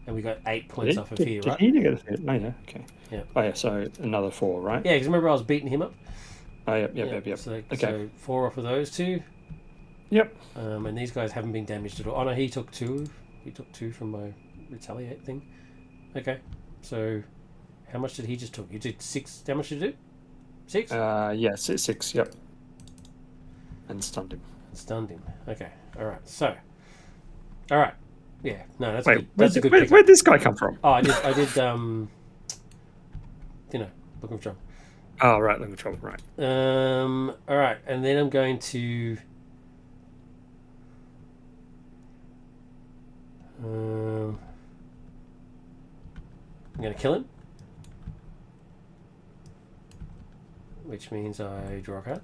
A: and we got 8 points off of here, right?
B: Did he get defeated? No, yeah. Okay.
A: Yeah.
B: Oh yeah. So another 4, right?
A: Yeah, because remember I was beating him up.
B: Oh yep.
A: So,
B: Okay.
A: So 4 off of those 2.
B: Yep.
A: And these guys haven't been damaged at all. Oh no, he took 2. He took 2 from my retaliate thing. Okay. So how much did he just took? You did 6 damage to do? 6?
B: Yeah, 6. Yep. And stunned him.
A: Stunned him. Okay. All right. So. All right. Yeah. No, that's
B: Wait.
A: a good.
B: Where'd this guy come from?
A: Oh, I did. You know, Book of Trouble.
B: Oh right, Book of Trouble. Right.
A: All right, and then I'm going to. I'm going to kill him, which means I draw a card.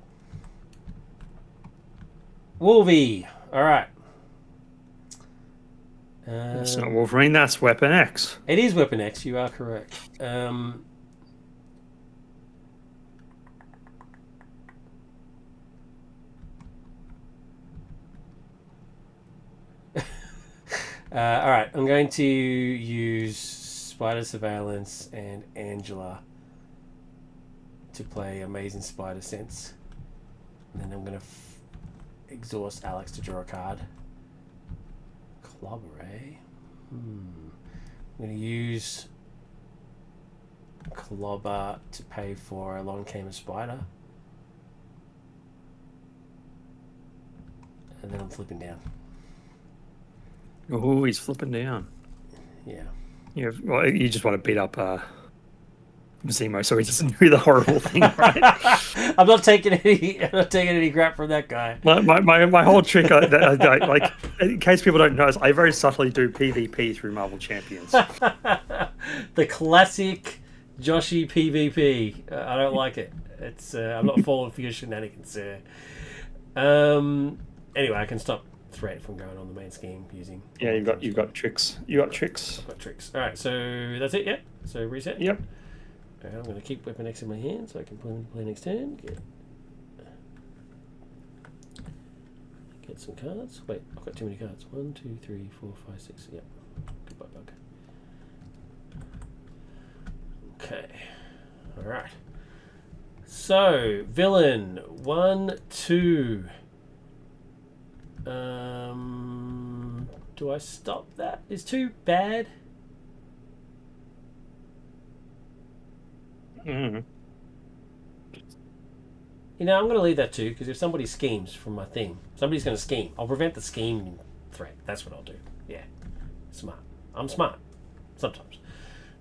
A: Wolvie. All right.
B: It's not Wolverine. That's Weapon X.
A: It is Weapon X. You are correct. All right, I'm going to use Spider Surveillance and Angela to play Amazing Spider Sense. And then I'm going to exhaust Alex to draw a card. Clobber, eh? I'm going to use Clobber to pay for Along Came a Spider. And then I'm flipping down.
B: Oh, he's flipping down.
A: Yeah.
B: Yeah. Well, you just want to beat up Zemo so he doesn't do the horrible thing, right?
A: I'm not taking any crap from that guy.
B: My whole trick, like, in case people don't know, is I very subtly do PvP through Marvel Champions.
A: The classic Joshy PvP. I don't like it. It's I'm not falling for your shenanigans, sir. Anyway, I can stop threat from going on the main scheme using.
B: Yeah, you've got tricks. You got tricks.
A: I've got tricks. All right, so that's it. Yeah. So reset.
B: Yep.
A: All right, I'm going to keep Weapon X in my hand so I can play next turn. Get some cards. Wait, I've got too many cards. 1, 2, 3, 4, 5, 6. Yep. Goodbye, bug. Okay. All right. So villain 1, 2. Do I stop that? Is 2 bad?
B: Mm-hmm.
A: You know, I'm going to leave that 2 because if somebody schemes from my thing, somebody's going to scheme. I'll prevent the scheming threat. That's what I'll do. Yeah, smart. I'm smart sometimes.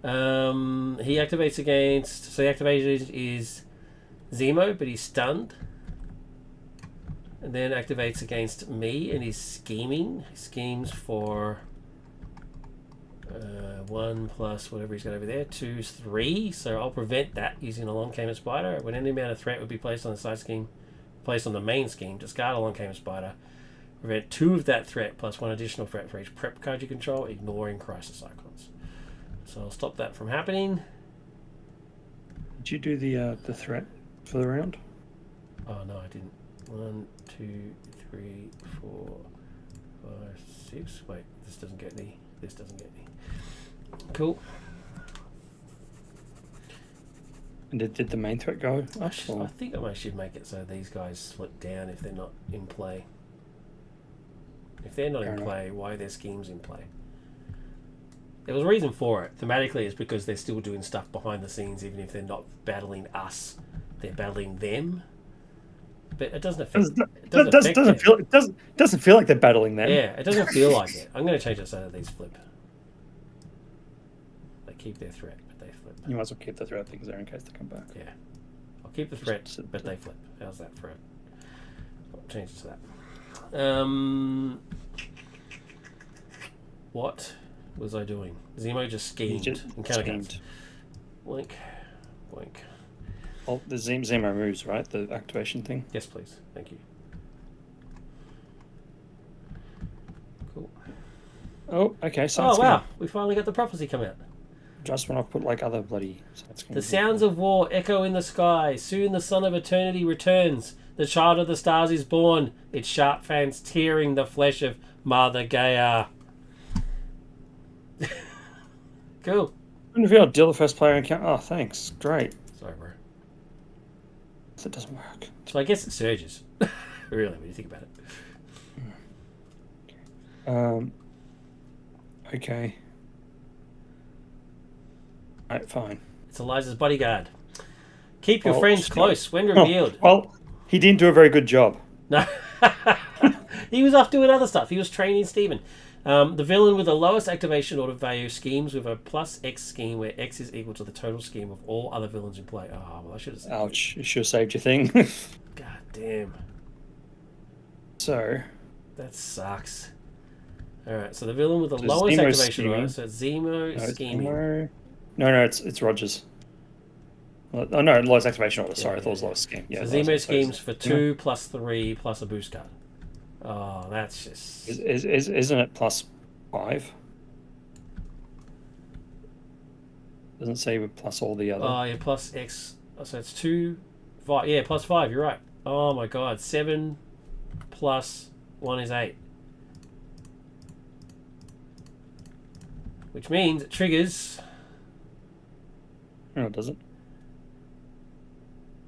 A: He activates against. So the activation is Zemo, but he's stunned. And then activates against me, and he's scheming. He schemes for 1 plus whatever he's got over there. 2 is 3. So I'll prevent that using Along Came a Spider. When any amount of threat would be placed on the side scheme, placed on the main scheme, discard Along Came a Spider. Prevent 2 of that threat plus 1 additional threat for each prep card you control, ignoring Crisis Icons. So I'll stop that from happening.
B: Did you do the threat for the round?
A: Oh no, I didn't. 1, 2, 3, 4, 5, 6. Wait, this doesn't get any. This doesn't get any. Cool.
B: And did the main threat go up?
A: I think I should make it so these guys flip down if they're not in play. If they're not in play, why are their schemes in play? There was a reason for it. Thematically, it's because they're still doing stuff behind the scenes, even if they're not battling us. They're battling them. But it doesn't affect.
B: Doesn't feel like they're battling them.
A: Yeah, it doesn't feel like it. I'm going to change it so that these flip. They keep their threat, but they flip.
B: You might as well keep the threat things there in case they come back.
A: Yeah, I'll keep the threat, but they flip. How's that for it? I'll change it to that. What was I doing? Zemo just schemed.
B: Schemed.
A: Boink, boink.
B: Oh, the Zemo moves, right? The activation thing.
A: Yes, please. Thank you. Cool.
B: Oh, okay.
A: Oh wow, we finally got the prophecy come out.
B: Just when I put like other bloody.
A: The sounds of war echo in the sky. Soon the Son of Eternity returns. The Child of the Stars is born. Its sharp fangs tearing the flesh of Mother Gaia. Cool.
B: Revealed, deal the first player encounter. Oh, thanks. Great.
A: Sorry, bro.
B: So it doesn't work.
A: So I guess it surges. Really, when you think about it.
B: Okay. Alright, fine.
A: It's Eliza's bodyguard. Keep your friends close when revealed.
B: Well, he didn't do a very good job.
A: No. He was off doing other stuff. He was training Steven. The villain with the lowest activation order value schemes with a plus X scheme where X is equal to the total scheme of all other villains in play. Oh, well, I should have said
B: ouch. You should have saved your thing.
A: God damn.
B: So.
A: That sucks. Alright, so the villain with the lowest activation order. So Zemo scheming.
B: No, it's Rogers. Oh, no, lowest activation order. Sorry, I thought it was lowest scheme. Yeah,
A: so Zemo schemes for 2 plus 3 plus a boost card. Oh, that's just...
B: Isn't it plus 5? Doesn't say with plus all the other.
A: Oh, yeah, plus X. So it's 2, 5. Yeah, plus 5, you're right. Oh my god, 7 plus 1 is 8. Which means it triggers...
B: No, it doesn't.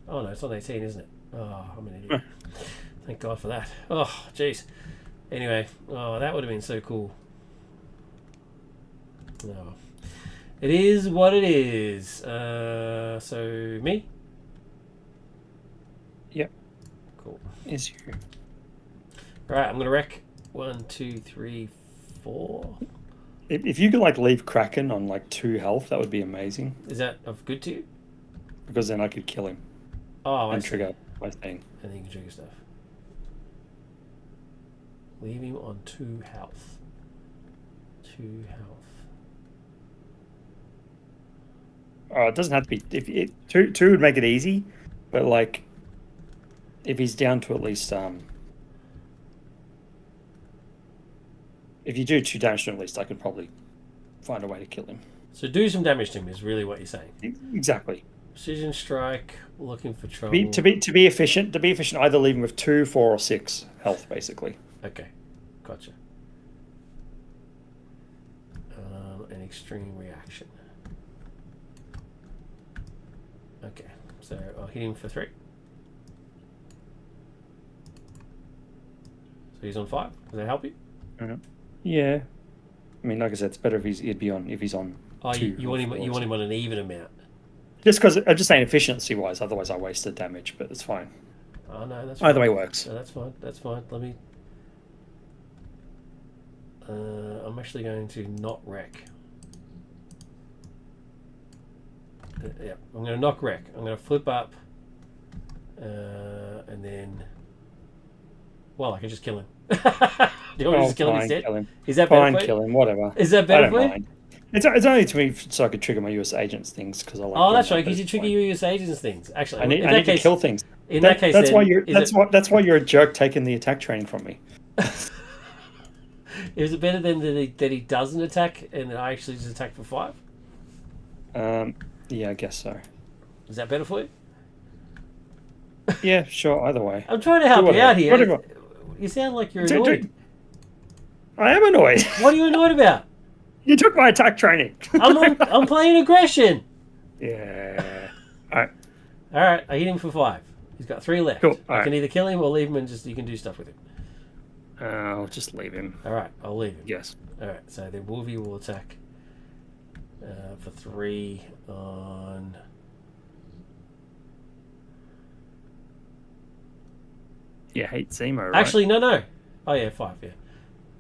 A: Oh no, it's on 18, isn't it? Oh, I'm an idiot. Thank God for that. Oh, jeez. Anyway, oh, that would have been so cool. No. It is what it is. So, me?
B: Yep.
A: Cool.
B: Is you.
A: Alright, I'm going to wreck 1, 2, 3, 4.
B: If you could like leave Kraken on like 2 health, that would be amazing.
A: Is that of good to you?
B: Because then I could kill him.
A: Oh,
B: and trigger my thing.
A: And then you can trigger stuff. Leave him on 2 health. 2 health.
B: It doesn't have to be. If two would make it easy, but like, if he's down to at least if you do 2 damage to him, at least I could probably find a way to kill him.
A: So do some damage to him is really what you're saying.
B: Exactly.
A: Precision strike, looking for trouble.
B: To be efficient, either leave him with 2, 4, or 6 health, basically.
A: Okay, gotcha. An extreme reaction. Okay, so I'll hit him for 3. So he's on 5. Does that help you?
B: Yeah. I mean, like I said, it's better if he's on.
A: Oh, 2 you want him on an even amount.
B: Just because I'm just saying efficiency-wise, otherwise I wasted damage, but it's fine.
A: Oh no, that's
B: either way works.
A: No, that's fine. That's fine. Let me. I'm actually going to not wreck. Yeah, I'm going to knock wreck. I'm going to flip up, and then. Well, I can just kill him. Do you want me to just kill him instead?
B: Kill him.
A: Is that better for you?
B: Kill him, whatever.
A: Is that better for you?
B: It's only to me so I could trigger my US agents things because I like.
A: Oh, that's right. Because you trigger your US agents things. Actually,
B: I need to kill things.
A: In that case,
B: that's why you're a jerk taking the attack training from me.
A: Is it better than that he doesn't attack and that I actually just attack for 5?
B: Yeah, I guess so.
A: Is that better for you?
B: Yeah, sure. Either way.
A: I'm trying to help you out here. Whatever. You sound like you're annoyed.
B: I am annoyed.
A: What are you annoyed about?
B: You took my attack training.
A: I'm playing aggression.
B: Yeah. All
A: right. I hit him for 5. He's got 3 left.
B: Cool.
A: I can either kill him or leave him and you can do stuff with him.
B: I'll just leave him.
A: All right. I'll leave him.
B: Yes.
A: All right. So then Wolvie will attack For 3 on...
B: You hate Zemo, right?
A: Actually, no. Oh, yeah, 5, yeah.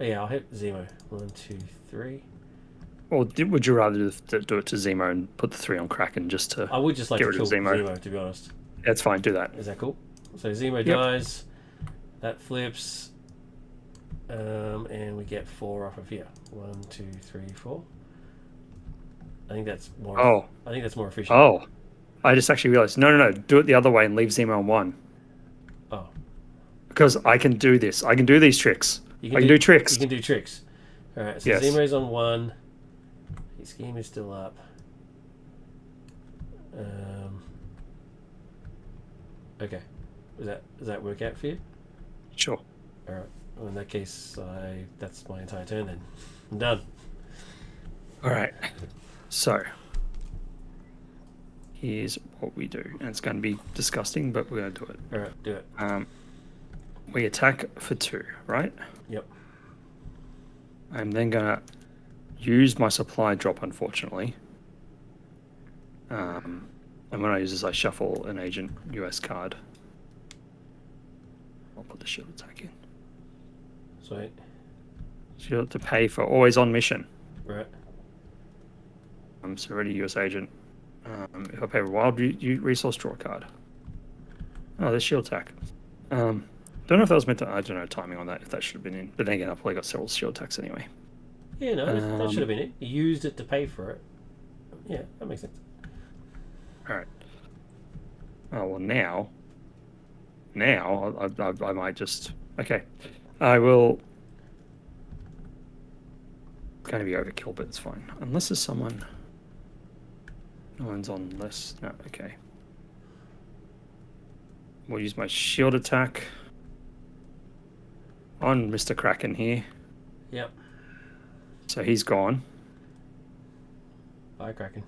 A: Yeah, I'll hit Zemo. 1, 2, 3.
B: Or would you rather do it to Zemo and put the 3 on Kraken just to
A: I would just like
B: get
A: to
B: rid
A: kill
B: of Zemo?
A: Zemo, to be honest.
B: That's fine, do that.
A: Is that cool? So Zemo dies. That flips. And we get 4 off of here. 1, 2, 3, 4. I think that's more.
B: Oh.
A: I think that's more efficient.
B: Oh. I just actually realized. No. Do it the other way and leave Zemo on 1.
A: Oh.
B: Because I can do this. I can do these tricks. I can do tricks.
A: You can do tricks. Alright, so
B: yes.
A: Zemo's on 1. His scheme is still up. Okay. Does that work out for you?
B: Sure.
A: Alright. Well, in that case, that's my entire turn then. I'm done.
B: Alright. So, here's what we do. And it's going to be disgusting, but we're going to do it.
A: Alright, do it.
B: We attack for 2, right?
A: Yep.
B: I'm then going to use my supply drop, unfortunately. And when I use this, I shuffle an Agent US card. I'll put the shield attack in.
A: Sweet.
B: Shield to pay for always on mission.
A: Right.
B: So ready US Agent. If I pay a wild resource, draw a card. Oh, there's shield attack. Don't know if that was meant to... I don't know timing on that, if that should have been in. But then again, I've probably got several shield attacks anyway.
A: Yeah, no, that should have been it. You used it to pay for it. Yeah, that makes sense.
B: Alright. Oh, well, now I might just... Okay. I will... It's going to be overkill, but it's fine. Unless there's someone... No one's on less... No, okay. We'll use my shield attack on Mr. Kraken here.
A: Yep.
B: So he's gone.
A: Bye, Kraken.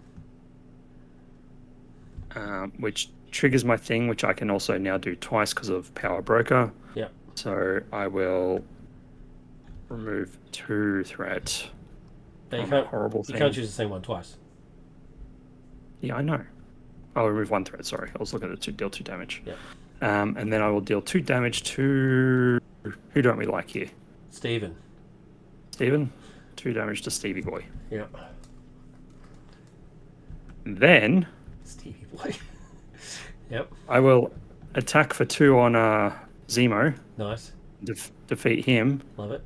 B: Which triggers my thing, which I can also now do twice because of Power Broker.
A: Yep.
B: So I will remove 2 threat.
A: No, you can't choose the same one twice.
B: Yeah, I know. I'll remove 1 threat, sorry. I was looking at deal 2 damage.
A: Yep.
B: And then I will deal 2 damage to... Who don't we like here?
A: Steven.
B: 2 damage to Stevie Boy.
A: Yep.
B: Then...
A: Stevie Boy. Yep.
B: I will attack for 2 on Zemo.
A: Nice.
B: Defeat him.
A: Love it.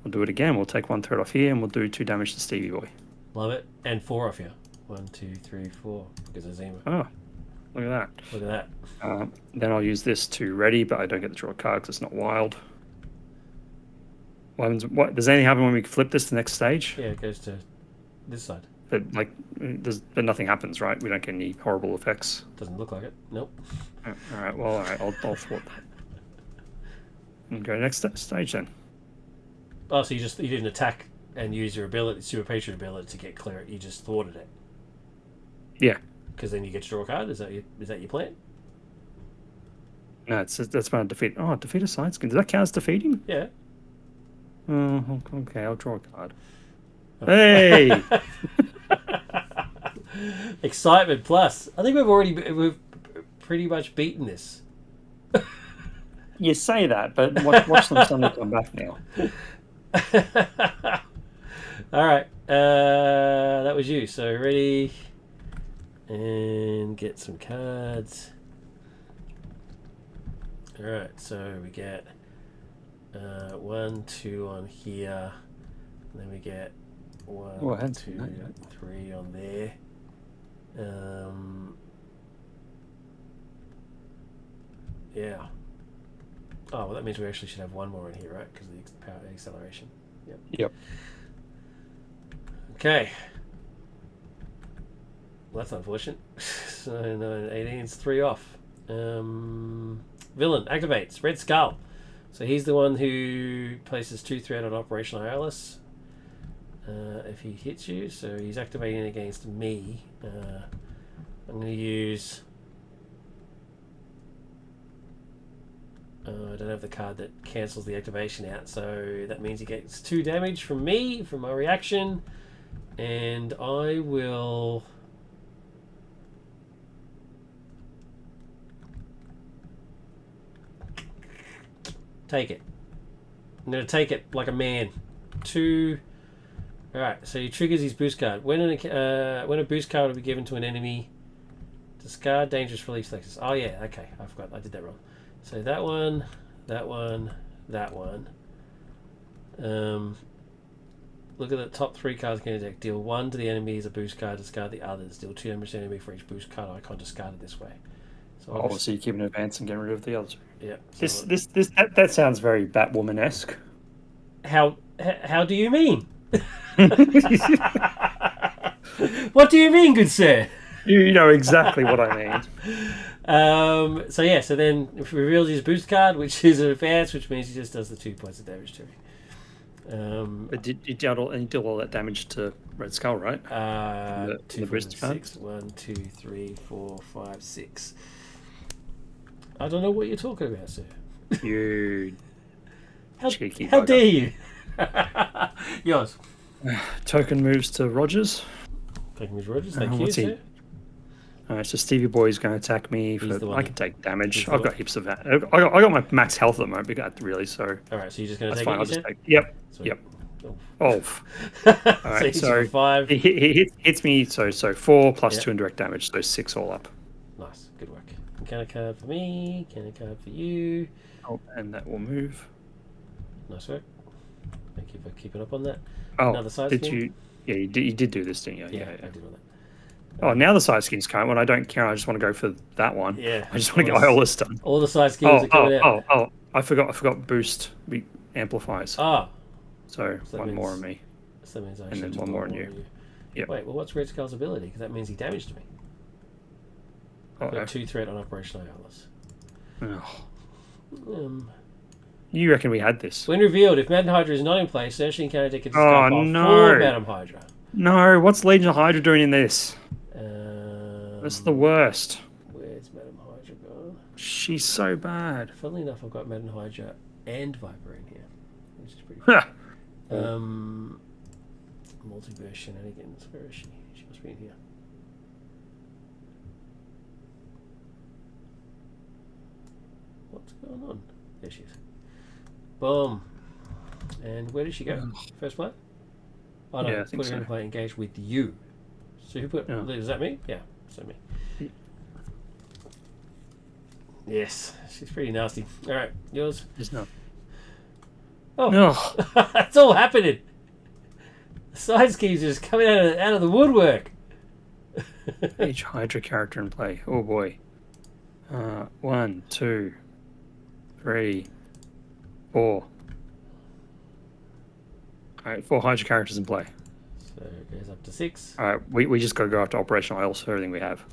B: We'll do it again. We'll take 1 threat off here and we'll do 2 damage to Stevie Boy.
A: Love it. And 4 off here. 1, 2, 3, 4. Because of Zemo.
B: Oh, look at that.
A: Look at that.
B: Then I'll use this to ready, but I don't get to draw a card because it's not wild. What does anything happen when we flip this to the next stage?
A: Yeah, it goes to this side.
B: But nothing happens, right? We don't get any horrible effects.
A: Doesn't look like it. Nope.
B: All right. Well, all right. I'll thwart that. And go next stage then.
A: Oh, so you didn't attack and use your ability, super patron ability to get clear. You just thwarted it.
B: Yeah.
A: Because then you get to draw a card. Is that your plan?
B: No, that's my defeat. Oh, defeat a side skin. Does that count as defeating?
A: Yeah.
B: Oh, okay. I'll draw a card. Hey.
A: Excitement plus. I think we've pretty much beaten this.
B: You say that, but watch them suddenly come back now.
A: All right. That was you. So ready and get some cards. All right. So we get 1, 2 on here. And then we get 1, 2, 3 on there. Yeah. Oh, well, that means we actually should have 1 more in here, right? Because of the power acceleration.
B: Yep.
A: Okay. Well, that's unfortunate. So 9, 18, it's 3 off. Villain activates Red Skull. So he's the one who places 2 threat on Operational Alice. If he hits you, so he's activating against me. I'm going to use... I don't have the card that cancels the activation out, so that means he gets 2 damage from me, from my reaction. And I will... take it. I'm going to take it like a man. 2... Alright, so he triggers his boost card. When a boost card will be given to an enemy, discard dangerous relief selectors. Oh yeah, okay, I forgot, I did that wrong. So that one, that one, that one. Look at the top 3 cards in your deck. Deal 1 to the enemy as a boost card, discard the others. Deal 2 damage to the enemy for each boost card icon discarded this way.
B: So so you keep an advance and get rid of the others.
A: Yeah.
B: So that sounds very Batwoman-esque.
A: How do you mean? What do you mean, good sir?
B: You know exactly what I mean.
A: So yeah, so then if he reveals his boost card, which is an advance, which means he just does the 2 points of damage to me.
B: But you dealt all that damage to Red Skull, right?
A: 2, 4, 6, 1, 2, 3, 4, 5, 6. I don't know what you're talking about, sir.
B: You cheeky
A: how
B: bugger.
A: dare you? Yours.
B: Token moves to Rogers.
A: Token moves to Rogers. Thank you,
B: what's he?
A: sir.
B: Alright, so Stevie Boy's going to attack me. I can take damage. I've got heaps of that. I got my max health at the moment, really. So.
A: Alright, so you're just going to take
B: fine.
A: it.
B: I'll just take. Yep.
A: Sweet.
B: Yep.
A: Oh.
B: Alright,
A: so 5.
B: He hits me. So 4 plus 2 indirect damage. So 6 all up.
A: Nice, good work. Can card for me. Can card for you.
B: Oh, and that will move.
A: Nice work. Thank you for keeping up on that.
B: Oh,
A: another side
B: did
A: skin?
B: you? Yeah, you did do this, didn't you?
A: Yeah, I did all that.
B: Oh, now the side skin's coming. When I don't care, I just want to go for that one.
A: Yeah.
B: I just want to get all this done.
A: All the side skills are coming out.
B: Oh! I forgot boost amplifiers.
A: Ah.
B: So one more on me.
A: So that means I
B: and then one more on you.
A: Yep. Wait, well, what's Red Skull's ability? Because that means he damaged me. Got 2 threat on Operation Ayalis.
B: Oh. You reckon we had this?
A: When revealed, if Madam Hydra is not in place, search the encounter deck can discard for Madam Hydra.
B: No, what's Legion of Hydra doing in this? That's the worst.
A: Where's Madam Hydra gone?
B: She's so bad.
A: Funnily enough, I've got Madam Hydra and Viper in here, which is pretty cool. Multiverse shenanigans. Where is she? She must be in here. What's going on? There she is. Boom. And where did she go? First play? Oh no,
B: yeah, I think
A: put her in play engaged with you. So who put... Is that me? Yeah, so me. Yes, she's pretty nasty. Alright, yours?
B: Just no.
A: Oh, no. That's all happening. The side schemes are just coming out of the woodwork.
B: Each Hydra character in play. Oh boy. 1, 2, 3, 4. Alright, 4 Hydra characters in play.
A: So it goes up to 6.
B: Alright, we just got to go after operational IELTS for everything we have.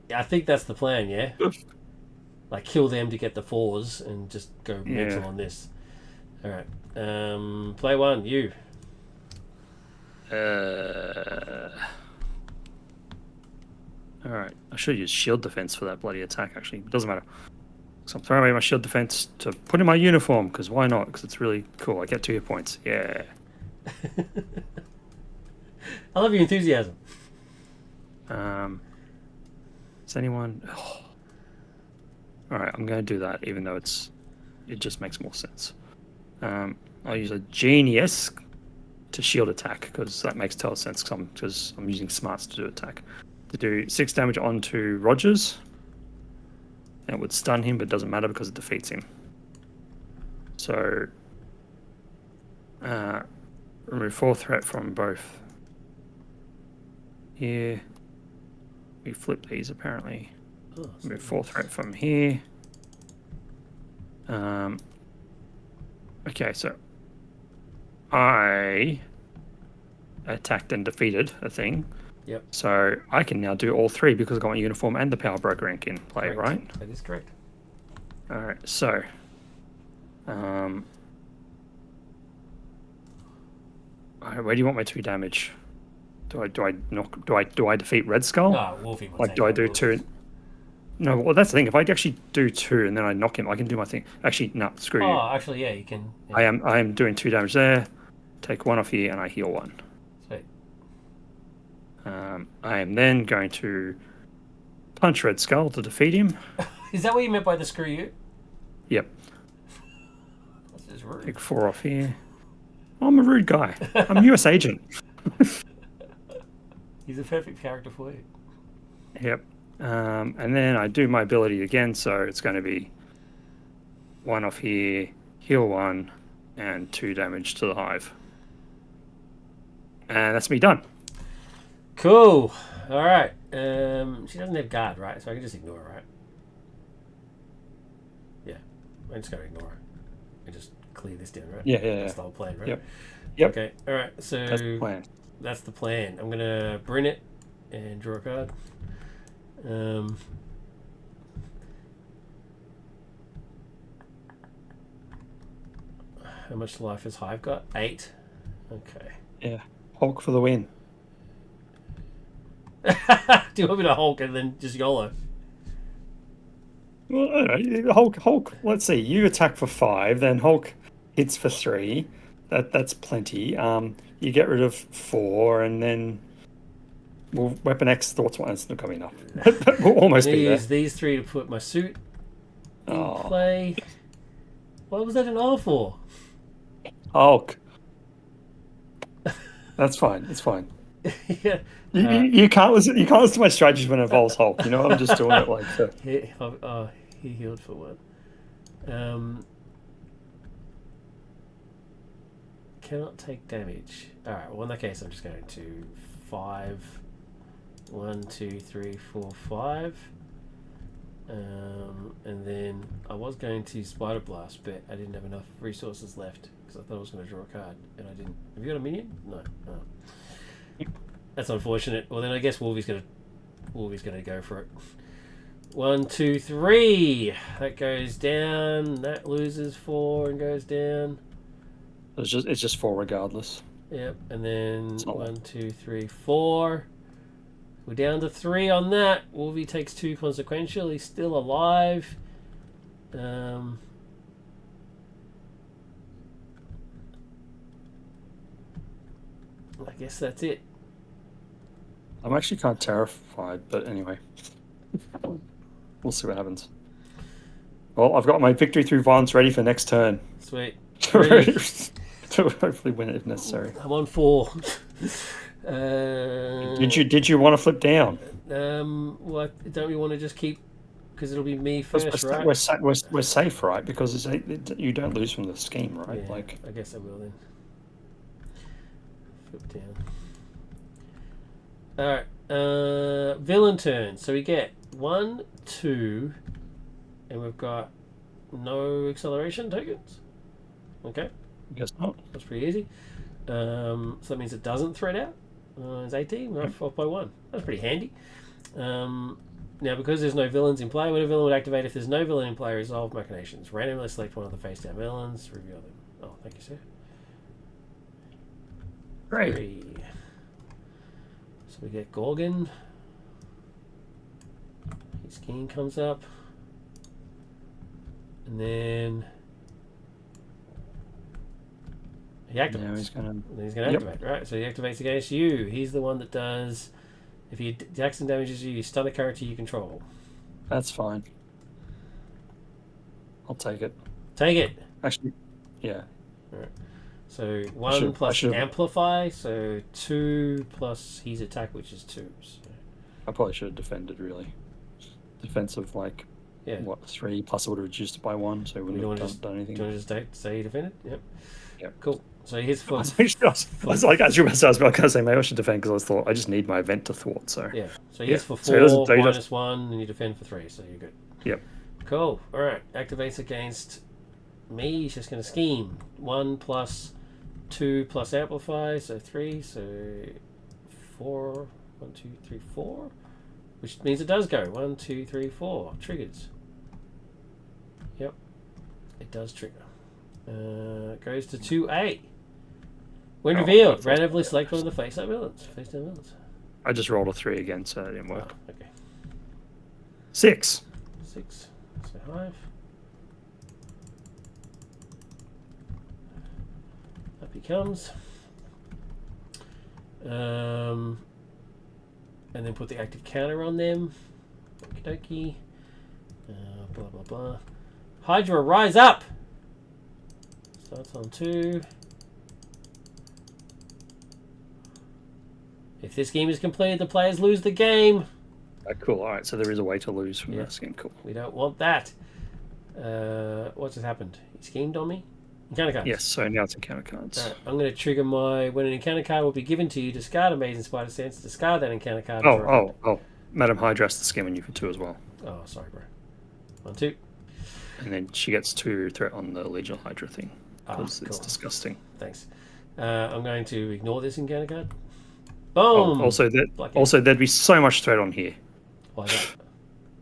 A: Yeah, I think that's the plan, yeah? Like, kill them to get the 4s and just go mental on this. Alright. Play 1, you.
B: Alright, I should use shield defense for that bloody attack, actually. It doesn't matter. So I'm throwing away my shield defense to put in my uniform, because why not? Because it's really cool. I get 2 hit points. Yeah.
A: I love your enthusiasm.
B: Is anyone... Oh. Alright, I'm going to do that, even though it just makes more sense. I'll use a genius to shield attack, because that makes total sense, because I'm using smarts to do attack. To do 6 damage onto Rogers. And it would stun him, but it doesn't matter because it defeats him. So, remove 4 threat from both. Here. We flip these, apparently. Remove 4 threat from here. Okay, so I attacked and defeated a thing.
A: Yep.
B: So I can now do all 3 because I've got my uniform and the power broker ink in play,
A: correct.
B: Right?
A: That is correct.
B: Alright, so alright, where do you want my 2 damage? Do I defeat Red Skull?
A: Oh, Wolfie will
B: Like, do I do 2? No, well, that's the thing. If I actually do 2 and then I knock him, I can do my thing. Actually, no, screw you.
A: Oh, actually, yeah, you can. Yeah.
B: I am doing 2 damage there. Take 1 off here and I heal 1.
A: Sweet.
B: I am then going to punch Red Skull to defeat him.
A: Is that what you meant by the screw you?
B: Yep.
A: That's just rude.
B: Take 4 off here. I'm a rude guy. I'm a US agent.
A: He's a perfect character for you.
B: Yep. And then I do my ability again, so it's going to be 1 off here, heal 1, and 2 damage to the hive. And that's me done.
A: Cool. All right. She doesn't have guard, right? So I can just ignore her, right? Yeah. I'm just going to ignore her. And just clear this down, right?
B: Yeah.
A: That's the whole plan, right?
B: Yep.
A: Okay. All right. So
B: That's the plan.
A: That's the plan. I'm going to Bryn it and draw a card. How much life has Hive got? 8. Okay.
B: Yeah. Hulk for the win.
A: Do you want me to Hulk and then just YOLO?
B: Well, I don't know. Hulk. Let's see. You attack for 5, then Hulk hits for 3. That's plenty. You get rid of 4, and then Weapon X Thoughts 1. It's not coming enough. We'll almost be there.
A: Use these 3 to put my suit in play. What was that an R for?
B: Hulk. That's fine. It's fine.
A: Yeah.
B: You can't listen. You can't listen to my strategies when it involves Hulk. You know, I'm just doing it like so.
A: He healed for 1. Cannot take damage. All right. Well, in that case, I'm just going to 5. 1, 2, 3, 4, 5. And then I was going to Spider Blast, but I didn't have enough resources left because I thought I was going to draw a card, and I didn't. Have you got a minion? No. Oh. That's unfortunate. Well, then I guess Wolvie's gonna go for it. 1, 2, 3. That goes down. That loses 4 and goes down.
B: It's just 4 regardless.
A: Yep. And then 1, 2, 3, 4. We're down to 3 on that. Wolvie takes 2 consequential. He's still alive. I guess that's it.
B: I'm actually kind of terrified, but anyway. We'll see what happens. Well, I've got my victory through violence ready for next turn.
A: Sweet.
B: To hopefully win it if necessary.
A: I'm on 4.
B: Did you want to flip down?
A: What don't we want to just keep? Because it'll be me first, right?
B: We're safe, right? Because you don't lose from the scheme, right?
A: Yeah,
B: like
A: I guess I will then. Flip down. All right. Villain turn. So we get 1, 2, and we've got no acceleration tokens. Okay.
B: I guess not.
A: That's pretty easy. So that means it doesn't thread out. It's 18. We're off by 1. That's pretty handy. Now, because there's no villains in play, when a villain would activate if there's no villain in play, resolve machinations. Randomly select one of the face-down villains, reveal them. Oh, thank you, sir.
B: Great.
A: 3. So we get Gorgon. His king comes up. And then he activates.
B: Now he's going
A: to activate, right? So he activates against you. He's the one that does... If he attacks and damages you, you stun a character you control.
B: That's fine. I'll take it.
A: Take it.
B: Actually, yeah.
A: All right. So 1 plus amplify, so 2 plus his attack, which is 2. So.
B: I probably should have defended, really. Defensive, like, 3 plus it would have reduced it by 1, so it wouldn't have done anything.
A: Do you want to just say you defended? Yep.
B: Yep.
A: Cool. So he's for.
B: I was like, as you were saying, I was going to say, maybe I should defend because I thought I just need my event to thwart. So
A: yeah. So he's for 4, so minus 1, and you defend for 3, so you're good.
B: Yep.
A: Cool. All right. Activates against me. He's just going to scheme. 1 plus 2 plus amplify, so 3. So 4. 1, 2, 3, 4. Which means it does go. 1, 2, 3, 4. Triggers. Yep. It does trigger. Goes to 2A. When revealed, randomly select one of the face-down villains.
B: I just rolled a 3 again, so it didn't work.
A: Oh, okay.
B: 6.
A: 6. So Hive. Up he comes. and then put the active counter on them. Okie dokie. Blah blah blah. Hydra, rise up! Starts on 2. If this game is completed, the players lose the game.
B: Cool. All right. So there is a way to lose from this game. Cool.
A: We don't want that. What's just happened? He schemed on me? Encounter cards.
B: Yes. So now it's encounter cards.
A: Right, I'm going to trigger my... When an encounter card will be given to you, discard Amazing Spider Sense, discard that encounter card.
B: Oh. Madam Hydra has to scheme on you for 2 as well.
A: Oh, sorry, bro. 1, 2.
B: And then she gets 2 threat on the Legion Hydra thing. Because it's
A: cool.
B: disgusting.
A: Thanks. I'm going to ignore this encounter card.
B: Boom!
A: Oh,
B: also, there'd be so much threat on here.
A: Why is that?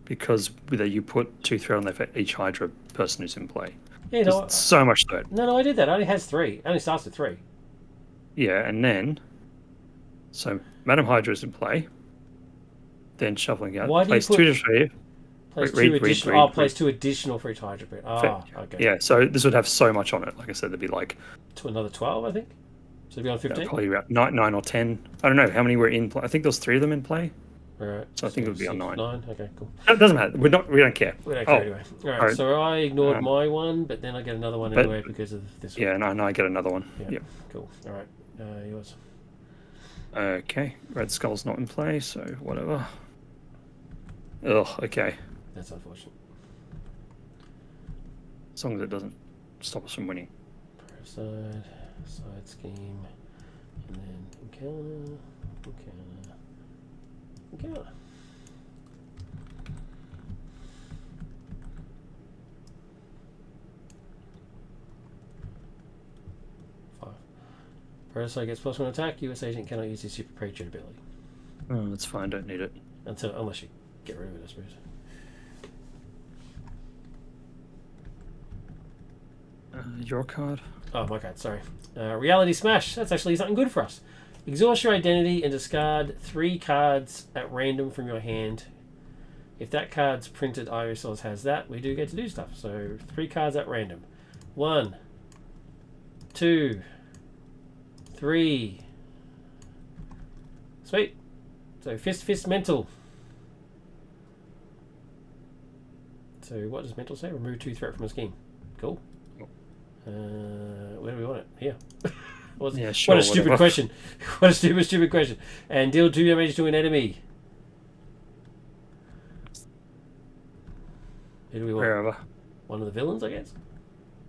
B: Because you put 2 threat on there for each Hydra person who's in play.
A: Yeah, no,
B: so much threat.
A: No, I did that. It only has 3. It only starts at 3.
B: Yeah, and then... So, Madam Hydra's in play. Then shuffling out.
A: Why do
B: place
A: you put...
B: 2 to 3.
A: Place 2 additional... place 2 additional for each Hydra bit. Oh, okay.
B: Yeah, so this would have so much on it. Like I said, there'd be like...
A: To another 12, I think? So it'd be on 15?
B: Probably about 9 or 10. I don't know how many were in play. I think there was 3 of them in play.
A: Right.
B: So I think it would be on 9.
A: 9, okay, cool.
B: It doesn't matter. We don't care.
A: We don't care anyway. Alright, so I ignored my one, but then I get another one anyway because of this one.
B: Yeah, no, I get another one.
A: Yeah. Cool. Alright, yours.
B: Okay, Red Skull's not in play, so whatever. Ugh, okay.
A: That's unfortunate.
B: As long as it doesn't stop us from winning.
A: Side scheme, and then encounter. Parasite gets +1 attack. US agent cannot use his super preacher ability.
B: Oh, that's fine. Don't need it.
A: Unless you get rid of it, I suppose.
B: Your card.
A: Oh, my card. Sorry. Reality Smash. That's actually something good for us. Exhaust your identity and discard 3 cards at random from your hand. If that card's printed, Iosource has that. We do get to do stuff. So 3 cards at random. 1, 2, 3. Sweet. So fist mental. So what does mental say? Remove 2 threat from a scheme. Cool. Where do we want it? Here. What a stupid question. What a stupid question. And deal 2 damage to an enemy. Who do we want?
B: Wherever.
A: One of the villains, I guess?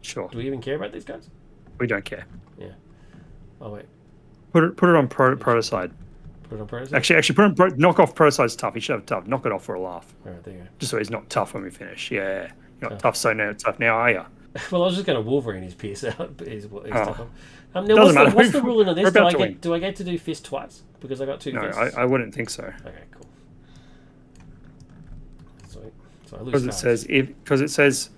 B: Sure.
A: Do we even care about these guys?
B: We don't care.
A: Yeah. Oh, wait.
B: Put it on Protocide.
A: Put it on Protocide?
B: Actually, put on knock off Protocide's tough. He should have tough. Knock it off for a laugh.
A: Alright, there you go.
B: Just so he's not tough when we finish. Yeah. You're not tough, so now tough now, are you?
A: Well, I was just going to Wolverine his pierce out. Now,
B: Doesn't matter.
A: What's the ruling on this?
B: We're
A: Do I get to do fist twice? Because I got 2 fists.
B: No, I wouldn't think so.
A: Okay, cool. Sweet. So I lose
B: because it says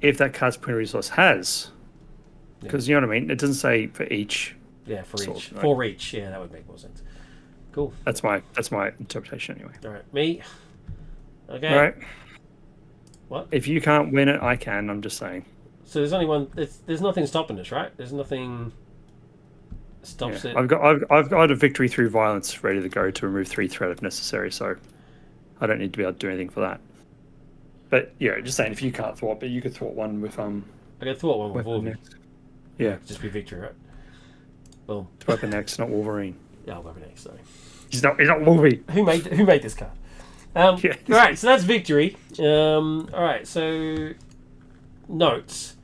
B: if that card's printed resource has. Because you know what I mean? It doesn't say for each.
A: Yeah, for
B: sword,
A: each.
B: right?
A: For each. Yeah, that would make more sense. Cool.
B: That's my interpretation anyway.
A: Alright, me. Okay.
B: Alright.
A: What?
B: If you can't win it, I can. I'm just saying.
A: So there's only one. There's nothing stopping us, right? There's nothing stops it.
B: I've got a victory through violence ready to go to remove 3 threat if necessary. So I don't need to be able to do anything for that. But yeah, just saying if you can't thwart, but you could thwart one with
A: I could thwart one with Wolverine.
B: Yeah.
A: Just be victory, right? Well.
B: Weapon X, not Wolverine.
A: Yeah, Weapon X. Sorry.
B: He's not Wolverine.
A: Who made this card? All right, so that's victory. All right, so notes.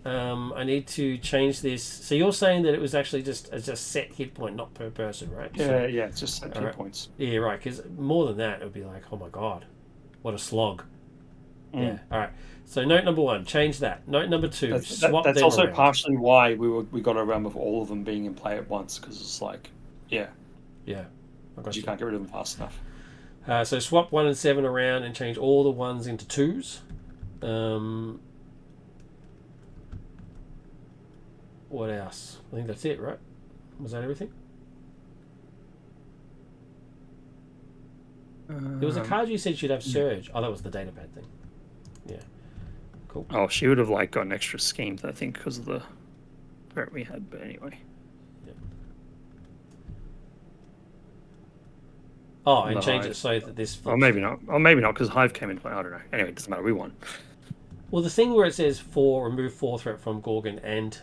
A: I need to change this. So you're saying that it was actually just a set hit point, not per person, right?
B: Yeah, it's just set hit points.
A: Yeah, right. Because more than that, it would be like, oh my god, what a slog. Yeah. All right. So note number 1, change that. Note number 2, swap them
B: That's also
A: around.
B: partially why we got around with all of them being in play at once, because it's like, yeah,
A: you
B: can't get rid of them fast enough.
A: So swap 1 and 7 around and change all the 1s into 2s. What else? I think that's it, right? Was that everything? There was a card you said should have Surge. Oh, that was the datapad thing. Yeah. Cool.
B: Oh, she would have got an extra scheme, I think, because of the threat we had. But anyway.
A: Oh,
B: on
A: and
B: the
A: change
B: Hive.
A: it so that this
B: Or
A: flips.
B: maybe not. Or maybe not because Hive came into play. I don't know. Anyway, it doesn't matter. We won.
A: Well, the thing where it says remove 4 threat from Gorgon and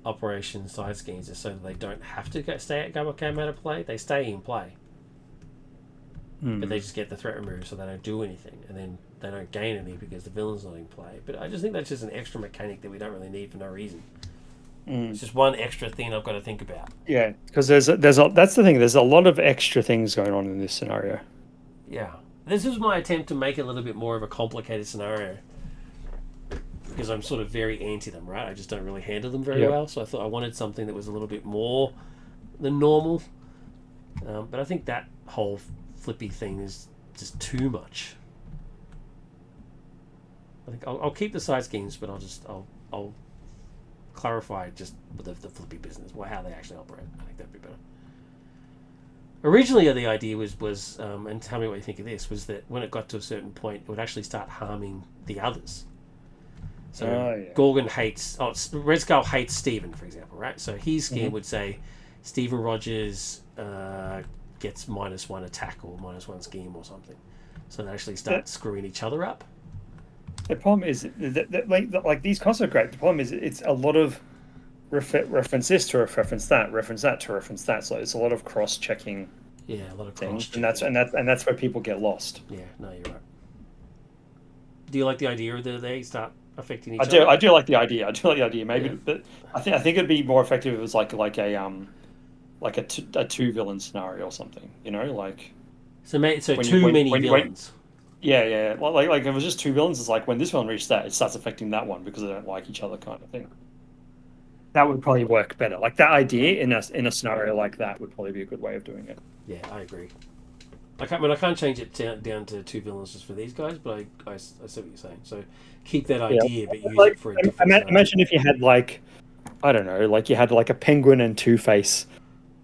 A: Operation Side Schemes is so that they don't have to come out of play. They stay in play. But they just get the threat removed so they don't do anything. And then they don't gain any because the villain's not in play. But I just think that's just an extra mechanic that we don't really need for no reason. It's just one extra thing I've got to think about.
B: Yeah, because that's the thing. There's a lot of extra things going on in this scenario.
A: Yeah. This was my attempt to make it a little bit more of a complicated scenario. Because I'm sort of very anti them, right? I just don't really handle them very well. So I thought I wanted something that was a little bit more than normal. But I think that whole flippy thing is just too much. I think I'll keep the side schemes, but I'll clarify just the flippy business, how they actually operate. I think that'd be better. Originally, the idea was and tell me what you think of this, was that when it got to a certain point, it would actually start harming the others. So Gorgon hates... Red Skull hates Steven, for example, right? So his scheme would say Steven Rogers gets -1 attack or -1 scheme or something. So they actually start screwing each other up.
B: The problem is that like these concepts are great. The problem is it's a lot of reference this to reference that to reference that. So it's a lot of cross-checking.
A: Yeah, a lot of
B: things, and that's where people get lost.
A: Yeah, no, you're right. Do you like the idea that they start affecting each other?
B: I do like the idea. Maybe, but I think it'd be more effective if it was like a two villain scenario or something. You know, like
A: too many villains.
B: Yeah. Like if it was just two villains, it's like when this villain reaches that, it starts affecting that one because they don't like each other, kind of thing. That would probably work better. Like that idea in a scenario like that would probably be a good way of doing it.
A: Yeah, I agree. I can't change it down to two villains just for these guys, but I see what you're saying. So keep that idea, but use it for a different.
B: Imagine if you had like, I don't know, like you had like a Penguin and Two-Face.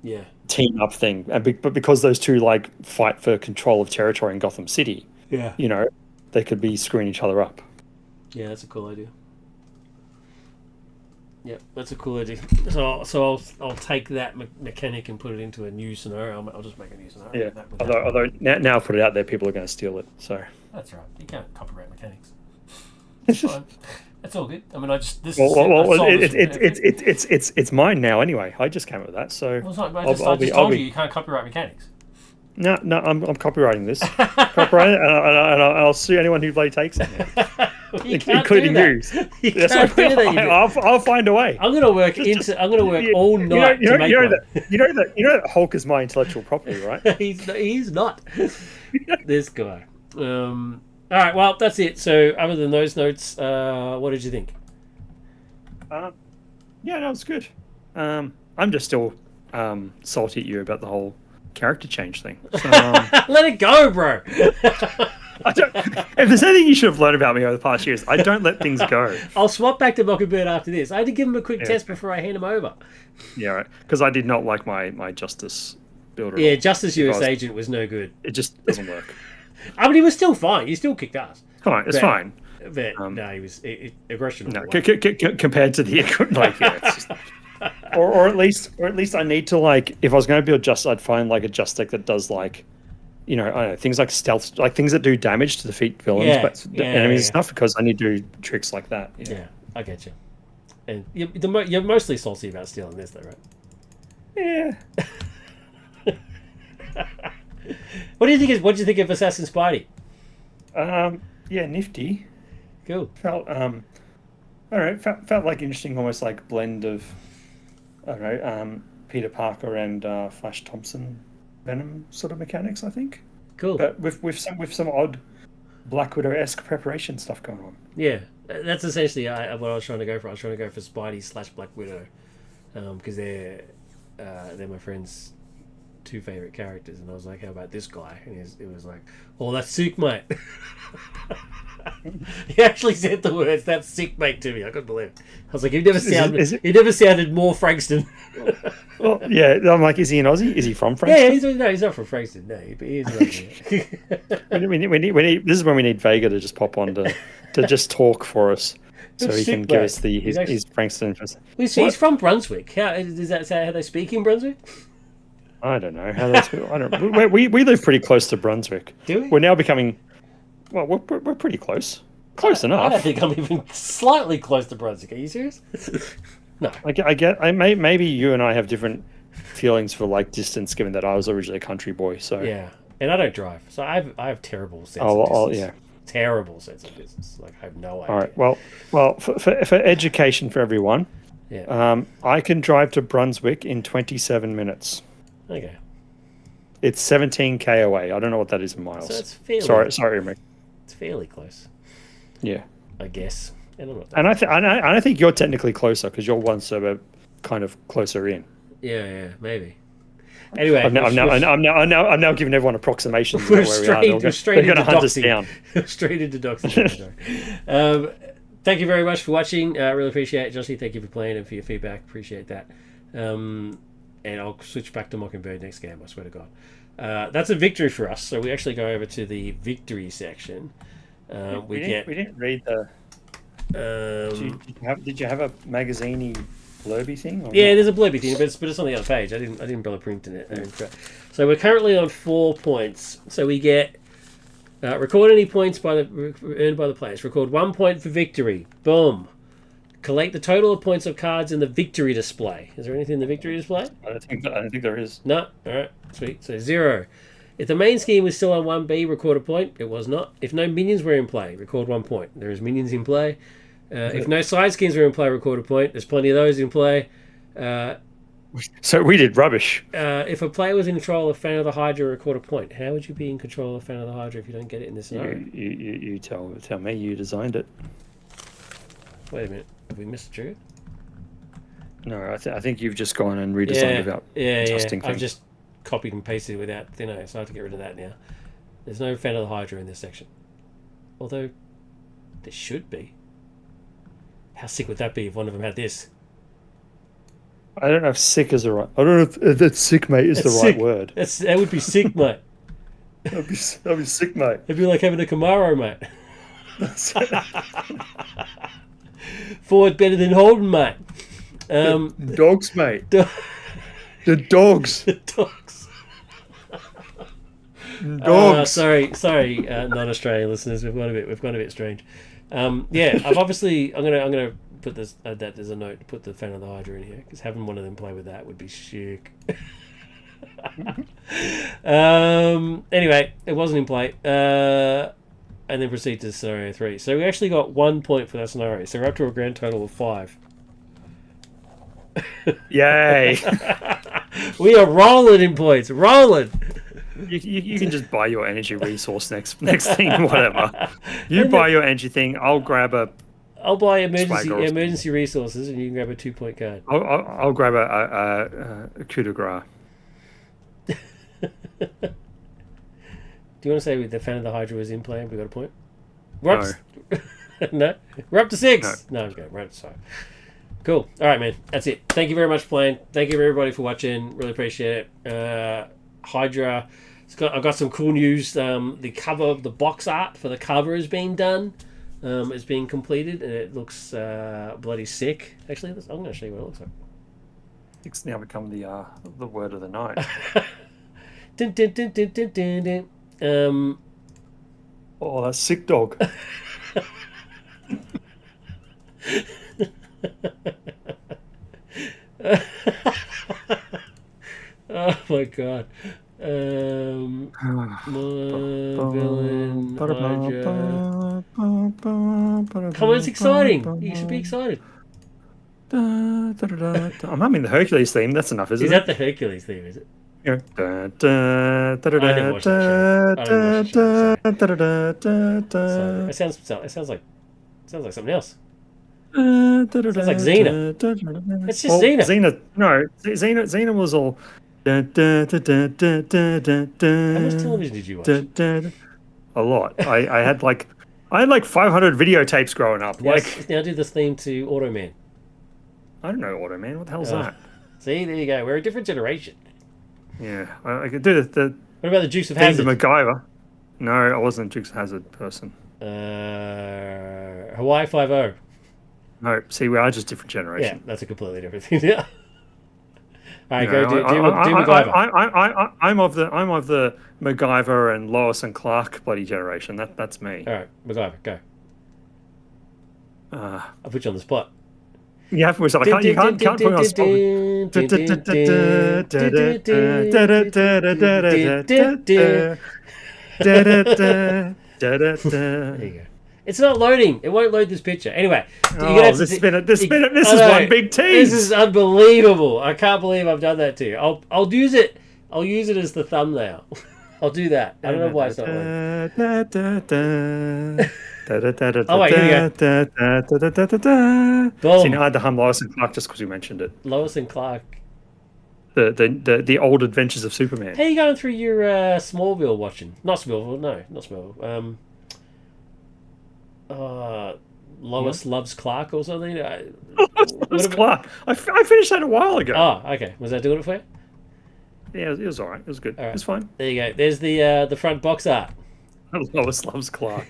A: Yeah.
B: Team up thing, but because those two like fight for control of territory in Gotham City, you know, they could be screwing each other up.
A: Yeah, that's a cool idea. Yep, that's a cool idea. So I'll take that mechanic and put it into a new scenario. I'll just make a new scenario.
B: Yeah. Although now I put it out there, people are going to steal it. So
A: that's right. You can't copyright mechanics. It's fine. That's all good. I mean,
B: it's mine now anyway. I just came up with that. So
A: I just told you can't copyright mechanics.
B: No, I'm copywriting this. Copyright it, and I'll sue anyone who takes it, including you. I'll find a way.
A: I'm gonna work all night to make one.
B: You know that Hulk is my intellectual property, right?
A: He's not. This guy. All right, well, that's it. So, other than those notes, what did you think?
B: Yeah, no, it's good. I'm just still salty at you about the whole character change thing. So,
A: let it go, bro.
B: If there's anything you should have learned about me over the past years, I don't let things go.
A: I'll swap back to Mockingbird after this. I had to give him a quick test before I hand him over.
B: Yeah, right. Because I did not like my Justice builder.
A: Yeah, Justice US Agent was no good.
B: It just doesn't work.
A: I mean, he was still fine. He still kicked ass.
B: It's fine.
A: But no, he was aggression.
B: No, compared to the it's just, or at least I need to like if I was going to build Justice, I'd find like a Justice deck that does like, you know, I don't know, things like stealth, like things that do damage to defeat villains, but enemies and stuff. Because I need to do tricks like that.
A: Yeah, I get you. And you're mostly salty about stealing this, though, right?
B: Yeah.
A: What do you think of Assassin Spidey?
B: Yeah, nifty.
A: Cool.
B: Felt I don't know, felt like interesting, almost like blend of I don't know, Peter Parker and Flash Thompson Venom sort of mechanics, I think.
A: Cool.
B: But with some odd Black Widow-esque preparation stuff going on.
A: Yeah, that's essentially what I was trying to go for. I was trying to go for Spidey / Black Widow, because they're my friends' two favorite characters, and I was like, how about this guy? And it was like, oh, that's sick, mate. He actually said the words, that's sick, mate, to me. I couldn't believe it. I was like, he never sounded more Frankston.
B: Well, yeah, I'm like, is he an Aussie? Is he from Frankston?
A: Yeah, he's not from Frankston, no, but he is an Aussie.
B: This is when we need Vega to just pop on to just talk for us. So he can give us his Frankston.
A: He's from Brunswick. Is that how they speak in Brunswick?
B: I don't know how that's. I don't. We live pretty close to Brunswick.
A: Do we?
B: We're now becoming. Well, we're pretty close. Close
A: I
B: enough.
A: don't think I'm even slightly close to Brunswick. Are you serious? No.
B: Maybe you and I have different feelings for like distance, given that I was originally a country boy. So
A: Yeah, and I don't drive, so I have terrible sense of distance.
B: Yeah.
A: Terrible sense of distance. Like I have no idea.
B: All right. Well, for education for everyone,
A: Yeah.
B: I can drive to Brunswick in 27 minutes.
A: Okay.
B: It's 17k away. I don't know what that is in miles.
A: So it's fairly.
B: Sorry, Rick.
A: It's fairly close.
B: Yeah.
A: I guess. I don't know.
B: And I think you're technically closer because you're one server kind of closer in.
A: Yeah, maybe. Anyway,
B: I'm now giving everyone approximations of where we are. They're going to hunt us down.
A: Straight into doxing. Thank you very much for watching. I really appreciate it, Jossie. Thank you for playing and for your feedback. Appreciate that. And I'll switch back to Mockingbird next game. I swear to God. That's a victory for us. So we actually go over to the victory section. We
B: didn't read the. Did you have a magazine-y blurby thing?
A: Yeah, there's a blurby thing, but it's on the other page. I didn't bother printing it. So we're currently on 4 points. So we get record any points earned by the players. Record 1 point for victory. Boom. Collect the total of points of cards in the victory display. Is there anything in the victory display?
B: I don't think there is.
A: No. All right. Sweet. So 0. If the main scheme was still on 1B, record a point. It was not. If no minions were in play, record 1 point. There is minions in play. If no side schemes were in play, record a point. There's plenty of those in play.
B: So we did rubbish.
A: If a player was in control of Fan of the Hydra, record a point. How would you be in control of Fan of the Hydra if you don't get it in this scenario?
B: You tell me. You designed it.
A: Wait a minute. Have we missed the trigger?
B: No, I think you've just gone and redesigned without adjusting things.
A: I've just copied and pasted without thinner, so I have to get rid of that now. There's no Fan of the Hydra in this section. Although, there should be. How sick would that be if one of them had this?
B: I don't know if sick is the right. I don't know if that's sick, mate, is the right word.
A: That would be sick, mate.
B: That'd be sick, mate.
A: It'd be like having a Camaro, mate. Forward better than Holden, mate.
B: Dogs, mate. The dogs.
A: The dogs.
B: Dogs.
A: Sorry, non-Australian listeners. We've gone a bit strange. I've obviously. I'm gonna put this. That there's a note to put the Fan of the Hydra in here because having one of them play with that would be sick. Anyway, it wasn't in play. And then proceed to scenario 3. So we actually got 1 point for that scenario. So we're up to a grand total of 5.
B: Yay!
A: We are rolling in points. Rolling.
B: You can just buy your energy resource next thing, whatever. You buy your energy thing. I'll
A: buy emergency resources, and you can grab a 2 point card.
B: I'll grab a coup de grace.
A: Do you want to say the Fan of the Hydra was in play and we got a point? No. We're up to 6. No, I'm good. We're up to 5. Cool. All right, man. That's it. Thank you very much for playing. Thank you everybody for watching. Really appreciate it. Hydra. I've got some cool news. The cover, the box art for the cover has been done. It's been completed and it looks bloody sick. Actually, I'm going to show you what it looks like.
B: It's now become the word of the night.
A: Dun, dun, dun, dun, dun, dun, dun.
B: Oh, that's sick dog.
A: Oh my god. Villain, Hydra. Come on, it's exciting. You should be excited.
B: I'm humming the Hercules theme. That's enough, isn't it?
A: Is that the Hercules theme, is it?
B: Yeah.
A: I never watched that show. It sounds like something else. Sounds like Xena. It's just Xena.
B: Xena. No, Xena was all.
A: How much television did you watch?
B: A lot. I had like 500 videotapes growing up.
A: Yes, now do this theme to Automan.
B: I don't know Automan. What the hell's that?
A: See, there you go. We're a different generation.
B: Yeah, I could do the.
A: What about the Dukes of Hazzard?
B: The MacGyver. No, I wasn't a Dukes of Hazzard person.
A: Hawaii 5-0.
B: No, see, we are just different generation.
A: Yeah, that's a completely different thing. Yeah. All right,
B: You
A: go
B: know,
A: do MacGyver.
B: I'm of the MacGyver and Lois and Clark bloody generation. That's me.
A: All right, MacGyver, go.
B: Uh,
A: I'll put you on the spot.
B: yeah, because I can't. You can't put me on the spot.
A: There you go. It's not loading. It won't load this picture. Anyway,
B: Oh, this is one big tease.
A: This is unbelievable. I can't believe I've done that to you. I'll use it. I'll use it as the thumbnail. I'll do that. I don't know why it's not loading. Oh wait, here we go. Boom.
B: See, now I had to hum Lois and Clark just because you mentioned it.
A: Lois and Clark.
B: The old adventures of Superman.
A: How are you going through your Smallville watching? Not Smallville, no, not Smallville. Lois Loves Clark or something?
B: Lois Clark. I finished that a while ago.
A: Oh, okay. Was that doing it for you?
B: Yeah, it was all right. It was good.
A: Right.
B: It was fine.
A: There you go. There's the front box art.
B: Lois Loves Clark.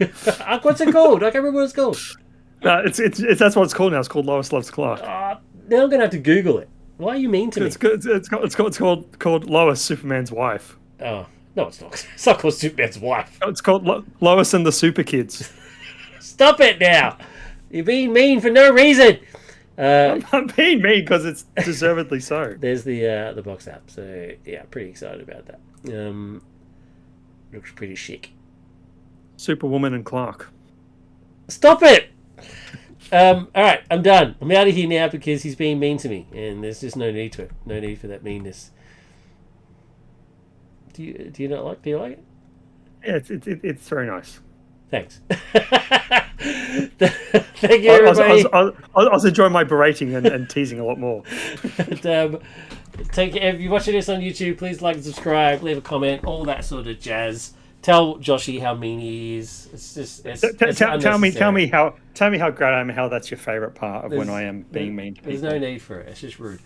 A: What's it called? I can't remember what it's called.
B: It's that's what it's called now. It's called Lois Loves Clark.
A: Now I'm gonna have to Google it. Why are you mean to me?
B: It's called Lois, Superman's wife.
A: Oh no, it's not. It's not called Superman's wife.
B: It's called Lois and the Super Kids.
A: Stop it now! You're being mean for no reason.
B: I'm being mean because it's deservedly so.
A: There's the box app. So yeah, pretty excited about that. Looks pretty chic.
B: Superwoman and Clark.
A: Stop it! All right, I'm done. I'm out of here now because he's being mean to me, and there's just no need to it. No need for that meanness. Do you not like? Do you like it?
B: Yeah, it's very nice.
A: Thanks. Thank you, everybody.
B: I was enjoying my berating and teasing a lot more.
A: Take care. If you're watching this on YouTube, please like and subscribe, leave a comment, all that sort of jazz. Tell Joshy how mean he is. It's just
B: tell me how great I am and how that's your favourite part of when I am being mean to people.
A: There's no need for it. It's just rude.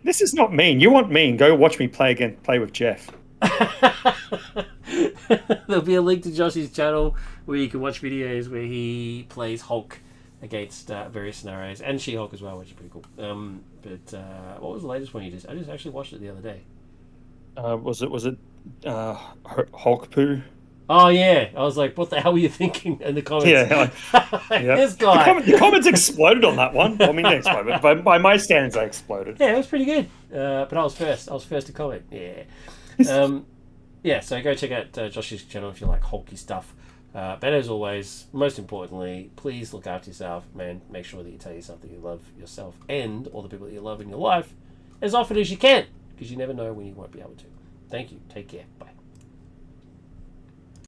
B: This is not mean. You want mean? Go watch me play with Jeff.
A: There'll be a link to Joshy's channel where you can watch videos where he plays Hulk against various scenarios, and She-Hulk as well, which is pretty cool. But what was the latest one you did? I just actually watched it the other day.
B: Was it Hulk poo?
A: Oh yeah, I was like, "What the hell were you thinking?" In the comments.
B: Yeah,
A: This guy.
B: The comments exploded on that one. I mean, they exploded, but by my standards, they exploded.
A: Yeah, it was pretty good. But I was first. I was first to comment. Yeah. Yeah. So go check out Josh's channel if you like hulky stuff. But as always, most importantly, please look after yourself, man. Make sure that you tell yourself that you love yourself and all the people that you love in your life as often as you can, because you never know when you won't be able to. Thank you. Take care. Bye.